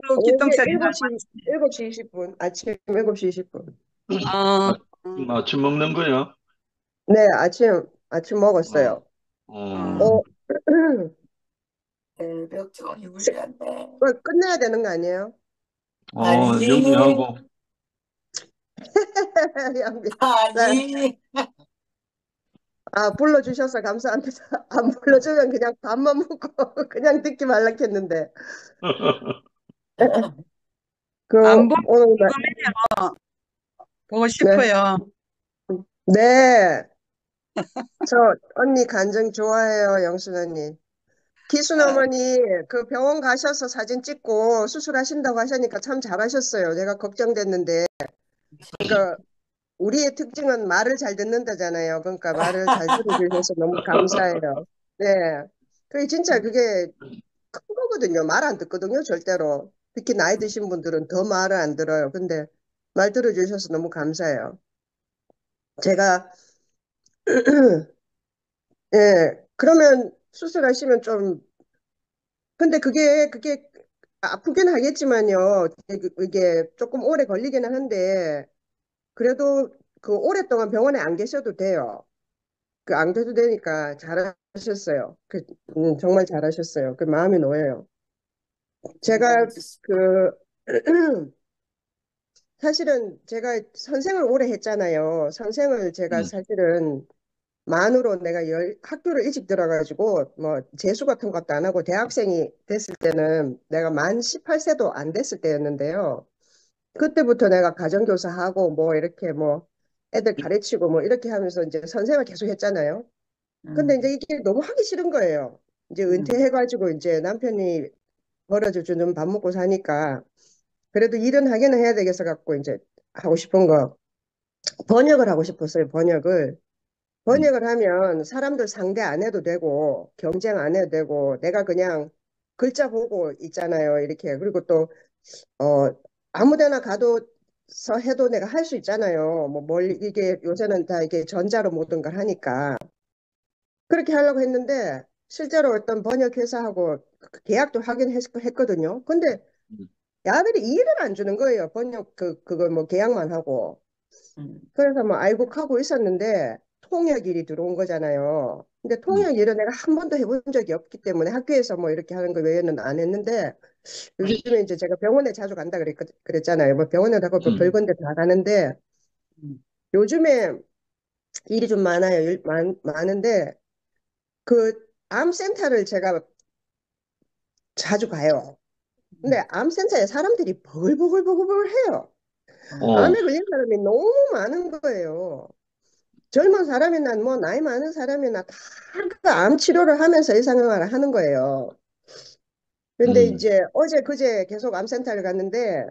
또 오후에 기똥차게 잘 7시 20분. 아침 7시 20분. 어, 아침 먹는 거야? 네, 아침 어, 먹었어요. 어, 어, 새벽 종이 울렸네. 끝내야 되는 거 아니에요? 아니, 영미하고, 양비. 네. 아니. 불러주셔서 감사합니다. 안 불러주면 그냥 밥만 먹고 그냥 듣기 말랐겠는데. 그, 안 오늘, 보고 네. 싶어요. 네. 저 언니 간증 좋아해요, 영순 언니. 기순 어머니 그 병원 가셔서 사진 찍고 수술하신다고 하시니까 참 잘하셨어요. 내가 걱정됐는데. 그러니까 우리의 특징은 말을 잘 듣는다잖아요. 그러니까 말을 잘 들어주셔서 너무 감사해요. 네. 그게 큰 거거든요. 말 안 듣거든요, 절대로. 특히 나이 드신 분들은 더 말을 안 들어요. 근데 말 들어주셔서 너무 감사해요. 제가 예, 그러면 수술하시면 좀, 근데 그게 아프긴 하겠지만요. 이게 조금 오래 걸리기는 한데, 그래도 그 오랫동안 병원에 안 계셔도 돼요. 그 안 돼도 되니까 잘하셨어요. 정말 잘하셨어요. 그 마음이 놓여요. 제가 그, 사실은 제가 선생을 오래 했잖아요. 선생을 제가 사실은 만으로 내가 학교를 일찍 들어가지고 뭐 재수 같은 것도 안 하고 대학생이 됐을 때는 내가 만 18세도 안 됐을 때였는데요. 그때부터 내가 가정교사하고 뭐 이렇게 뭐 애들 가르치고 뭐 이렇게 하면서 이제 선생을 계속 했잖아요. 근데 이제 이게 너무 하기 싫은 거예요. 이제 은퇴해가지고 이제 남편이 벌어주는 밥 먹고 사니까 그래도 일은 하기는 해야 되겠어 갖고 이제 하고 싶은 거 번역을 하고 싶었어요. 번역을 하면 사람들 상대 안 해도 되고 경쟁 안 해도 되고 내가 그냥 글자 보고 있잖아요. 이렇게 그리고 또 아무 데나 가도 서 해도 내가 할 수 있잖아요. 뭐 멀리 이게 요새는 다 이게 전자로 모든 걸 하니까 그렇게 하려고 했는데 실제로 어떤 번역 회사하고 계약도 하긴 했거든요. 근데 음, 야들이 일을 안 주는 거예요. 번역 그거 뭐 계약만 하고. 음, 그래서 뭐 알고 하고 있었는데 통역 일이 들어온 거잖아요. 근데 음, 통역 일은 내가 한 번도 해본 적이 없기 때문에 학교에서 뭐 이렇게 하는 거 외에는 안 했는데 요즘에 이제 제가 병원에 자주 간다 그랬잖아요. 뭐 병원에 가고 뭐 음, 별건데 다 가는데 음, 요즘에 일이 좀 많아요. 많은데 그 암센터를 제가 자주 가요. 근데 암센터에 사람들이 버글버글버글 해요. 어, 암에 걸린 사람이 너무 많은 거예요. 젊은 사람이나 뭐 나이 많은 사람이나 다 그 암 치료를 하면서 일상생활을 하는 거예요. 근데 음, 이제 어제 그제 계속 암센터를 갔는데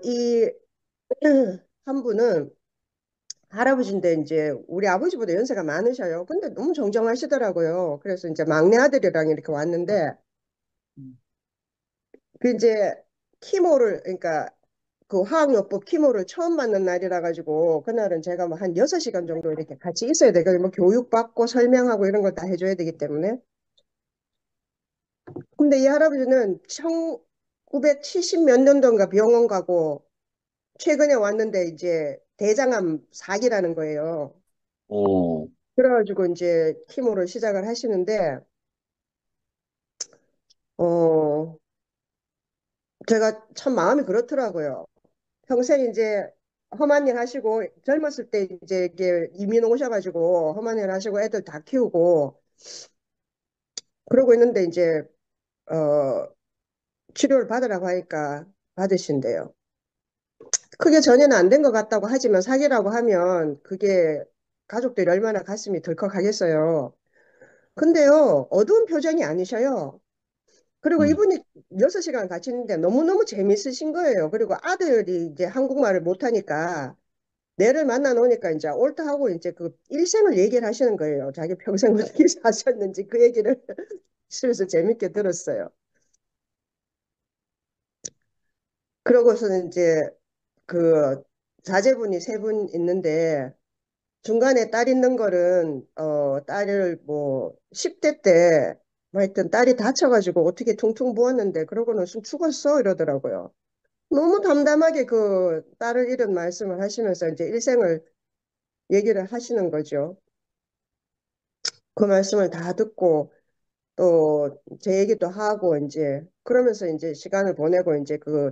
이 한 분은 할아버지인데 이제 우리 아버지보다 연세가 많으셔요. 근데 너무 정정하시더라고요. 그래서 이제 막내 아들이랑 이렇게 왔는데 음. 그 이제 키모를 그러니까 그 화학요법 키모를 처음 받는 날이라 가지고 그날은 제가 뭐 한 6시간 정도 이렇게 같이 있어야 돼요. 뭐 교육받고 설명하고 이런 걸 다 해줘야 되기 때문에. 근데 이 할아버지는 1970 몇 년도인가 병원 가고 최근에 왔는데 이제 대장암 4기라는 거예요. 어, 그래가지고 이제 키모를 시작을 하시는데 어 제가 참 마음이 그렇더라고요. 평생 이제 험한 일 하시고 젊었을 때 이제 이게 이민 오셔가지고 험한 일 하시고 애들 다 키우고 그러고 있는데 이제 어 치료를 받으라고 하니까 받으신대요. 크게 전혀는 안 된 것 같다고 하지만 사기라고 하면 그게 가족들이 얼마나 가슴이 덜컥하겠어요. 근데요 어두운 표정이 아니셔요. 그리고 음, 이분이 6시간 같이 있는데 너무너무 재밌으신 거예요. 그리고 아들이 이제 한국말을 못하니까 내를 만나 놓으니까 이제 옳다 하고 이제 그 일생을 얘기를 하시는 거예요. 자기 평생 어떻게 사셨는지 그 얘기를 실에서 재밌게 들었어요. 그러고서는 이제 그 자제분이 3분 있는데 중간에 딸 있는 거는 딸을 뭐 10대 때 뭐 하여튼 딸이 다쳐가지고 어떻게 퉁퉁 부었는데 그러고는 숨 죽었어 이러더라고요. 너무 담담하게 그 딸을 잃은 말씀을 하시면서 이제 일생을 얘기를 하시는 거죠. 그 말씀을 다 듣고 또 제 얘기도 하고 이제 그러면서 이제 시간을 보내고 이제 그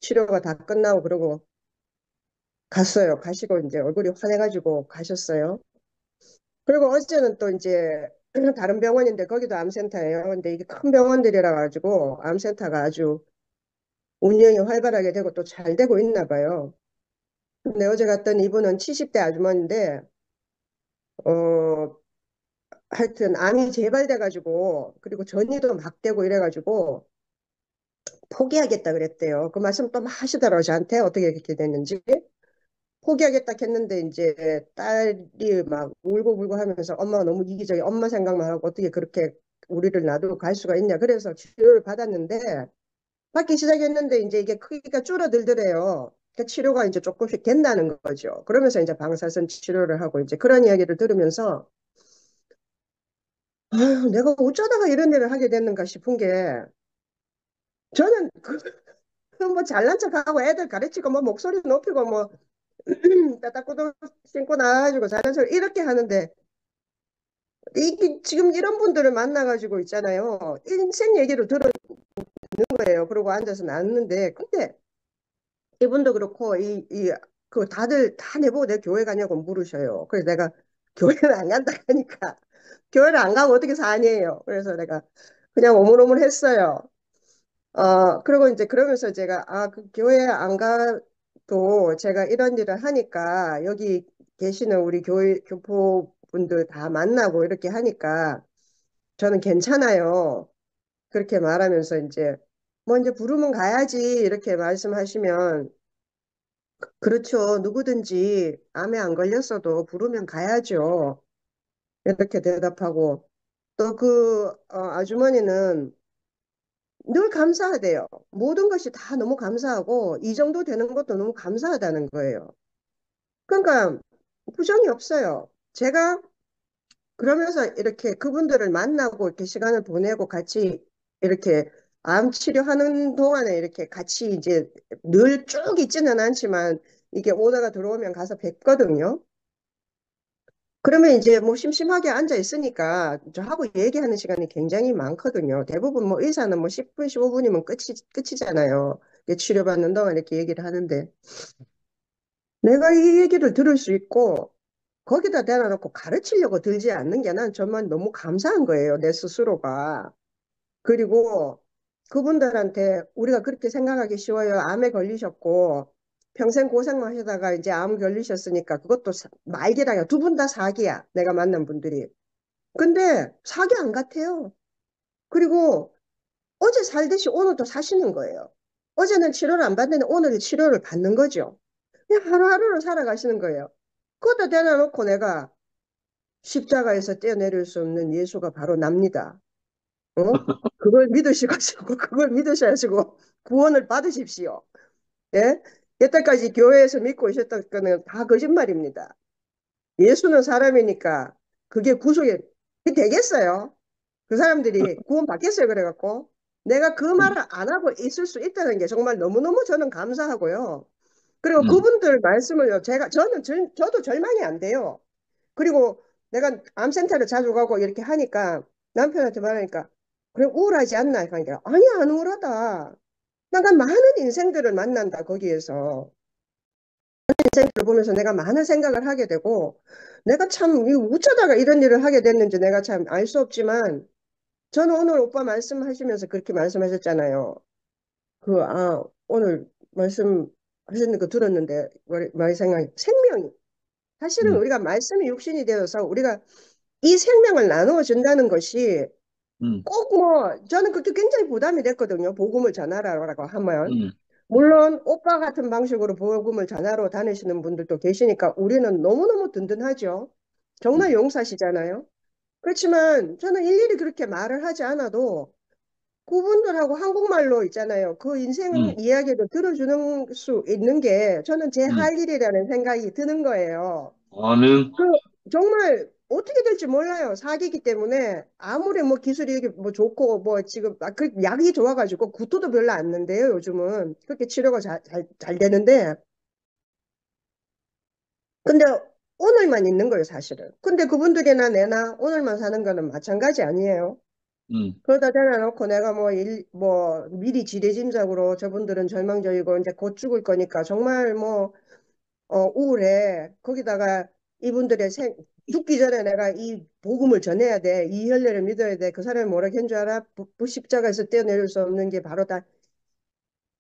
치료가 다 끝나고 그러고 갔어요. 가시고 이제 얼굴이 환해가지고 가셨어요. 그리고 어제는 또 이제 다른 병원인데 거기도 암센터예요. 근데 이게 큰 병원들이라 가지고 암센터가 아주 운영이 활발하게 되고 또 잘 되고 있나 봐요. 근데 어제 갔던 이분은 70대 아주머니인데 어 하여튼 암이 재발돼가지고 그리고 전이도 막 되고 이래가지고 포기하겠다 그랬대요. 그 말씀 또 막 하시더라고요. 저한테 어떻게 이렇게 됐는지. 포기하겠다 했는데 이제 딸이 막 울고 하면서 엄마가 너무 이기적이 엄마 생각만 하고 어떻게 그렇게 우리를 놔두고 갈 수가 있냐. 그래서 치료를 받았는데 받기 시작했는데 이제 이게 크기가 줄어들더래요. 그 치료가 이제 조금씩 된다는 거죠. 그러면서 이제 방사선 치료를 하고 이제 그런 이야기를 들으면서 아유, 내가 어쩌다가 이런 일을 하게 됐는가 싶은 게 저는 그뭐 잘난 척하고 애들 가르치고 뭐 목소리 높이고 뭐 따닥구두 신고 나가지고 잘난 척 이렇게 하는데 이게 지금 이런 분들을 만나가지고 있잖아요. 인생 얘기를 들은 거예요. 그러고 앉아서 나누는데 근데 이분도 그렇고 그 다들 다 내보고 내가 교회 가냐고 물으셔요. 그래서 내가 교회를 안 간다 하니까 교회를 안 가고 어떻게 사니에요. 그래서 내가 그냥 오물오물했어요. 그리고 이제 그러면서 제가, 그 교회 안 가도 제가 이런 일을 하니까 여기 계시는 우리 교포분들 다 만나고 이렇게 하니까 저는 괜찮아요. 그렇게 말하면서 이제 뭐 이제 부르면 가야지 이렇게 말씀하시면 그렇죠. 누구든지 암에 안 걸렸어도 부르면 가야죠. 이렇게 대답하고 또 그 아주머니는 늘 감사하대요. 모든 것이 다 너무 감사하고 이 정도 되는 것도 너무 감사하다는 거예요. 그러니까 부정이 없어요. 제가 그러면서 이렇게 그분들을 만나고 이렇게 시간을 보내고 같이 이렇게 암 치료하는 동안에 이렇게 같이 이제 늘 쭉 있지는 않지만 이게 오다가 들어오면 가서 뵙거든요. 그러면 이제 뭐 심심하게 앉아 있으니까 저하고 얘기하는 시간이 굉장히 많거든요. 대부분 뭐 의사는 뭐 10분, 15분이면 끝이잖아요. 치료받는 동안 이렇게 얘기를 하는데 내가 이 얘기를 들을 수 있고 거기다 대놔 놓고 가르치려고 들지 않는 게 난 정말 너무 감사한 거예요. 내 스스로가. 그리고 그분들한테 우리가 그렇게 생각하기 쉬워요. 암에 걸리셨고 평생 고생만 하다가 이제 암 걸리셨으니까 그것도 말기라요. 두 분 다 사기야. 내가 만난 분들이. 근데 사기 안 같아요. 그리고 어제 살듯이 오늘도 사시는 거예요. 어제는 치료를 안 받는데 오늘은 치료를 받는 거죠. 그냥 하루하루를 살아가시는 거예요. 그것도 대놔놓고 내가 십자가에서 떼어내릴 수 없는 예수가 바로 납니다. 어? 그걸 믿으시고, 그걸 믿으셔가지고 구원을 받으십시오. 예? 여태까지 교회에서 믿고 오셨던 거는 다 거짓말입니다. 예수는 사람이니까 그게 구속이 되겠어요? 그 사람들이 구원 받겠어요? 그래갖고. 내가 그 말을 안 하고 있을 수 있다는 게 정말 너무너무 저는 감사하고요. 그리고 그분들 말씀을요, 저도 절망이 안 돼요. 그리고 내가 암센터를 자주 가고 이렇게 하니까 남편한테 말하니까 그래 우울하지 않나? 그러니까 아니 안 우울하다. 내가 많은 인생들을 만난다 거기에서. 인생들을 보면서 내가 많은 생각을 하게 되고 내가 참 어쩌다가 이런 일을 하게 됐는지 내가 참 알 수 없지만 저는 오늘 오빠 말씀하시면서 그렇게 말씀하셨잖아요. 오늘 말씀하셨는 거 들었는데 말 생각이 생명이 사실은 우리가 말씀이 육신이 되어서 우리가 이 생명을 나누어 준다는 것이 꼭 저는 그게 굉장히 부담이 됐거든요. 복음을 전하라고 하면. 물론 오빠 같은 방식으로 복음을 전하러 다니시는 분들도 계시니까 우리는 너무너무 든든하죠. 정말 용사시잖아요. 그렇지만 저는 일일이 그렇게 말을 하지 않아도 그분들하고 한국말로 있잖아요. 그 인생 이야기를 들어주는 수 있는 게 저는 제 할 일이라는 생각이 드는 거예요. 아멘. 정말 어떻게 될지 몰라요. 사기이기 때문에 아무리 뭐 기술이 뭐 좋고 뭐 지금 그 약이 좋아가지고 구토도 별로 안 는데요. 요즘은 그렇게 치료가 잘 되는데 근데 오늘만 있는 거예요, 사실은. 근데 그분들이나 내나 오늘만 사는 거는 마찬가지 아니에요. 그러다 대놔놓고 내가 뭐 미리 지레짐작으로 저분들은 절망적이고 이제 곧 죽을 거니까 정말 우울해. 거기다가 이분들의 죽기 전에 내가 이 복음을 전해야 돼. 이 혈례를 믿어야 돼. 그 사람이 뭐라 했는 줄 알아? 십자가에서 떼어내릴 수 없는 게 바로 다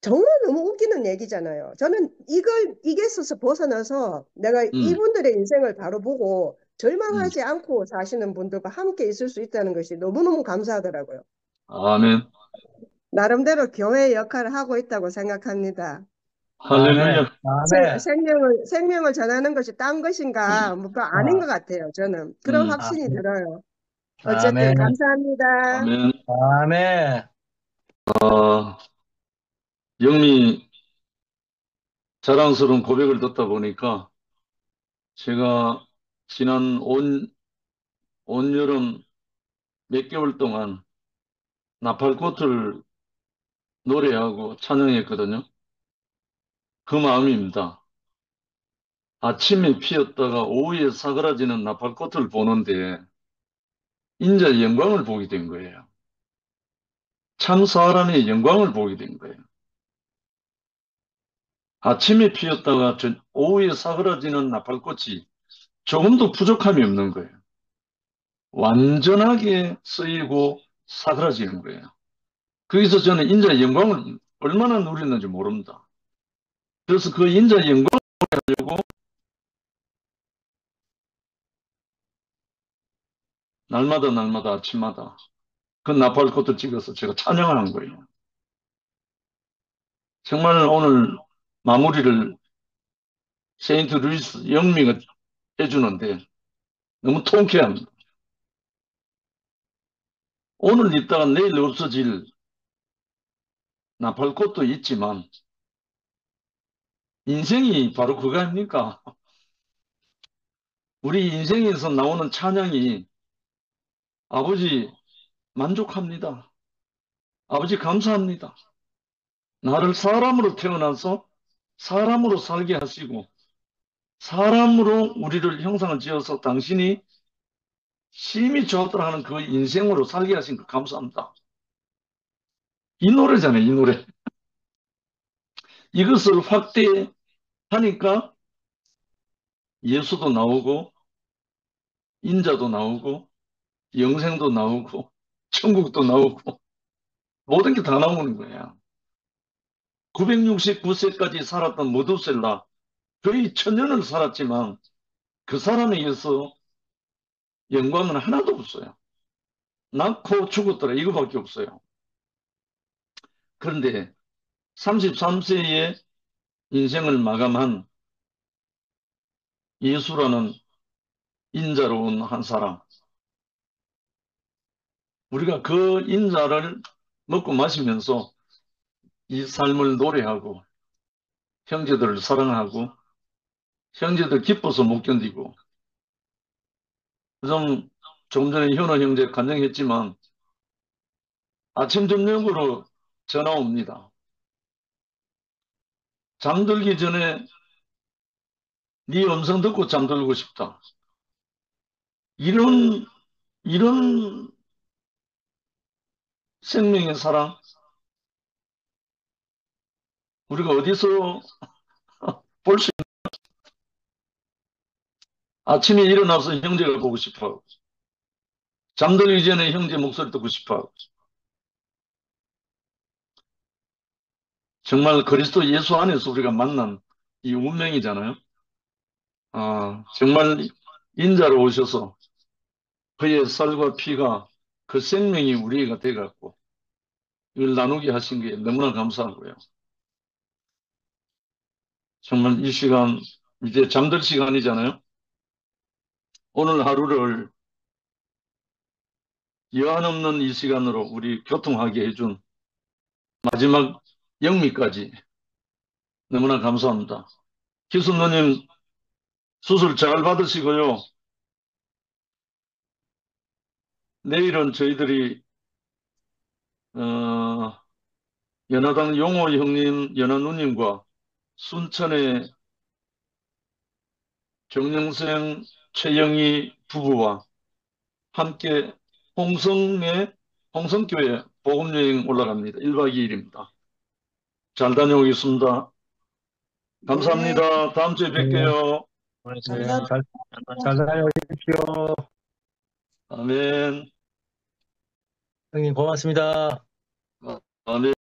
정말 너무 웃기는 얘기잖아요. 저는 이게 있어서 벗어나서 내가 이분들의 인생을 바로 보고 절망하지 않고 사시는 분들과 함께 있을 수 있다는 것이 너무너무 감사하더라고요. 아멘. 나름대로 교회의 역할을 하고 있다고 생각합니다. 할렐루야. 아멘. 생명을 전하는 것이 딴 것인가, 뭐, 그거 아닌 것 같아요, 저는. 그런 확신이 들어요. 어쨌든, 아멘. 감사합니다. 아멘. 아멘. 영미 자랑스러운 고백을 듣다 보니까 제가 지난 온 여름 몇 개월 동안 나팔꽃을 노래하고 찬양했거든요. 그 마음입니다. 아침에 피었다가 오후에 사그라지는 나팔꽃을 보는데 인자의 영광을 보게 된 거예요. 참 사람의 영광을 보게 된 거예요. 아침에 피었다가 오후에 사그라지는 나팔꽃이 조금도 부족함이 없는 거예요. 완전하게 쓰이고 사그라지는 거예요. 거기서 저는 인자의 영광을 얼마나 누렸는지 모릅니다. 그래서 그 인자의 영광을 보려고 날마다 아침마다 그 나팔꽃을 찍어서 제가 찬양을 한 거예요. 정말 오늘 마무리를 세인트 루이스 영미가 해주는데 너무 통쾌합니다. 오늘 있다가 내일 없어질 나팔꽃도 있지만 인생이 바로 그거 아닙니까? 우리 인생에서 나오는 찬양이 아버지 만족합니다. 아버지 감사합니다. 나를 사람으로 태어나서 사람으로 살게 하시고 사람으로 우리를 형상을 지어서 당신이 심히 좋았더라 하는 그 인생으로 살게 하신 거 감사합니다. 이 노래잖아요, 이 노래. 이것을 확대하니까 예수도 나오고 인자도 나오고 영생도 나오고 천국도 나오고 모든 게 다 나오는 거야. 969세까지 살았던 모두셀라 거의 1000년을 살았지만 그 사람에게서 영광은 하나도 없어요. 낳고 죽었더라 이거밖에 없어요. 그런데 33세에 인생을 마감한 예수라는 인자로운 한 사람, 우리가 그 인자를 먹고 마시면서 이 삶을 노래하고 형제들을 사랑하고 형제들 기뻐서 못 견디고 조금 전에 현호 형제 간증했지만 아침 저녁으로 전화 옵니다. 잠들기 전에 네 음성 듣고 잠들고 싶다. 이런 생명의 사랑 우리가 어디서 볼 수 있는 아침에 일어나서 형제를 보고 싶어. 잠들기 전에 형제 목소리 듣고 싶어. 정말 그리스도 예수 안에서 우리가 만난 이 운명이잖아요. 정말 인자로 오셔서 그의 살과 피가 그 생명이 우리가 돼갖고 이걸 나누게 하신 게 너무나 감사하고요. 정말 이 시간 이제 잠들 시간이잖아요. 오늘 하루를 여한 없는 이 시간으로 우리 교통하게 해준 마지막 영미까지 너무나 감사합니다. 기수노님 수술 잘 받으시고요. 내일은 저희들이 연화당 용호 형님, 연화 누님과 순천의 정영생, 최영희 부부와 함께 홍성교회 복음여행 올라갑니다. 1박 2일입니다. 잘 다녀오겠습니다. 네, 감사합니다. 다음 주에 뵐게요. 감사합니다. 잘 다녀오십시오. 아멘. 형님 고맙습니다. 아멘.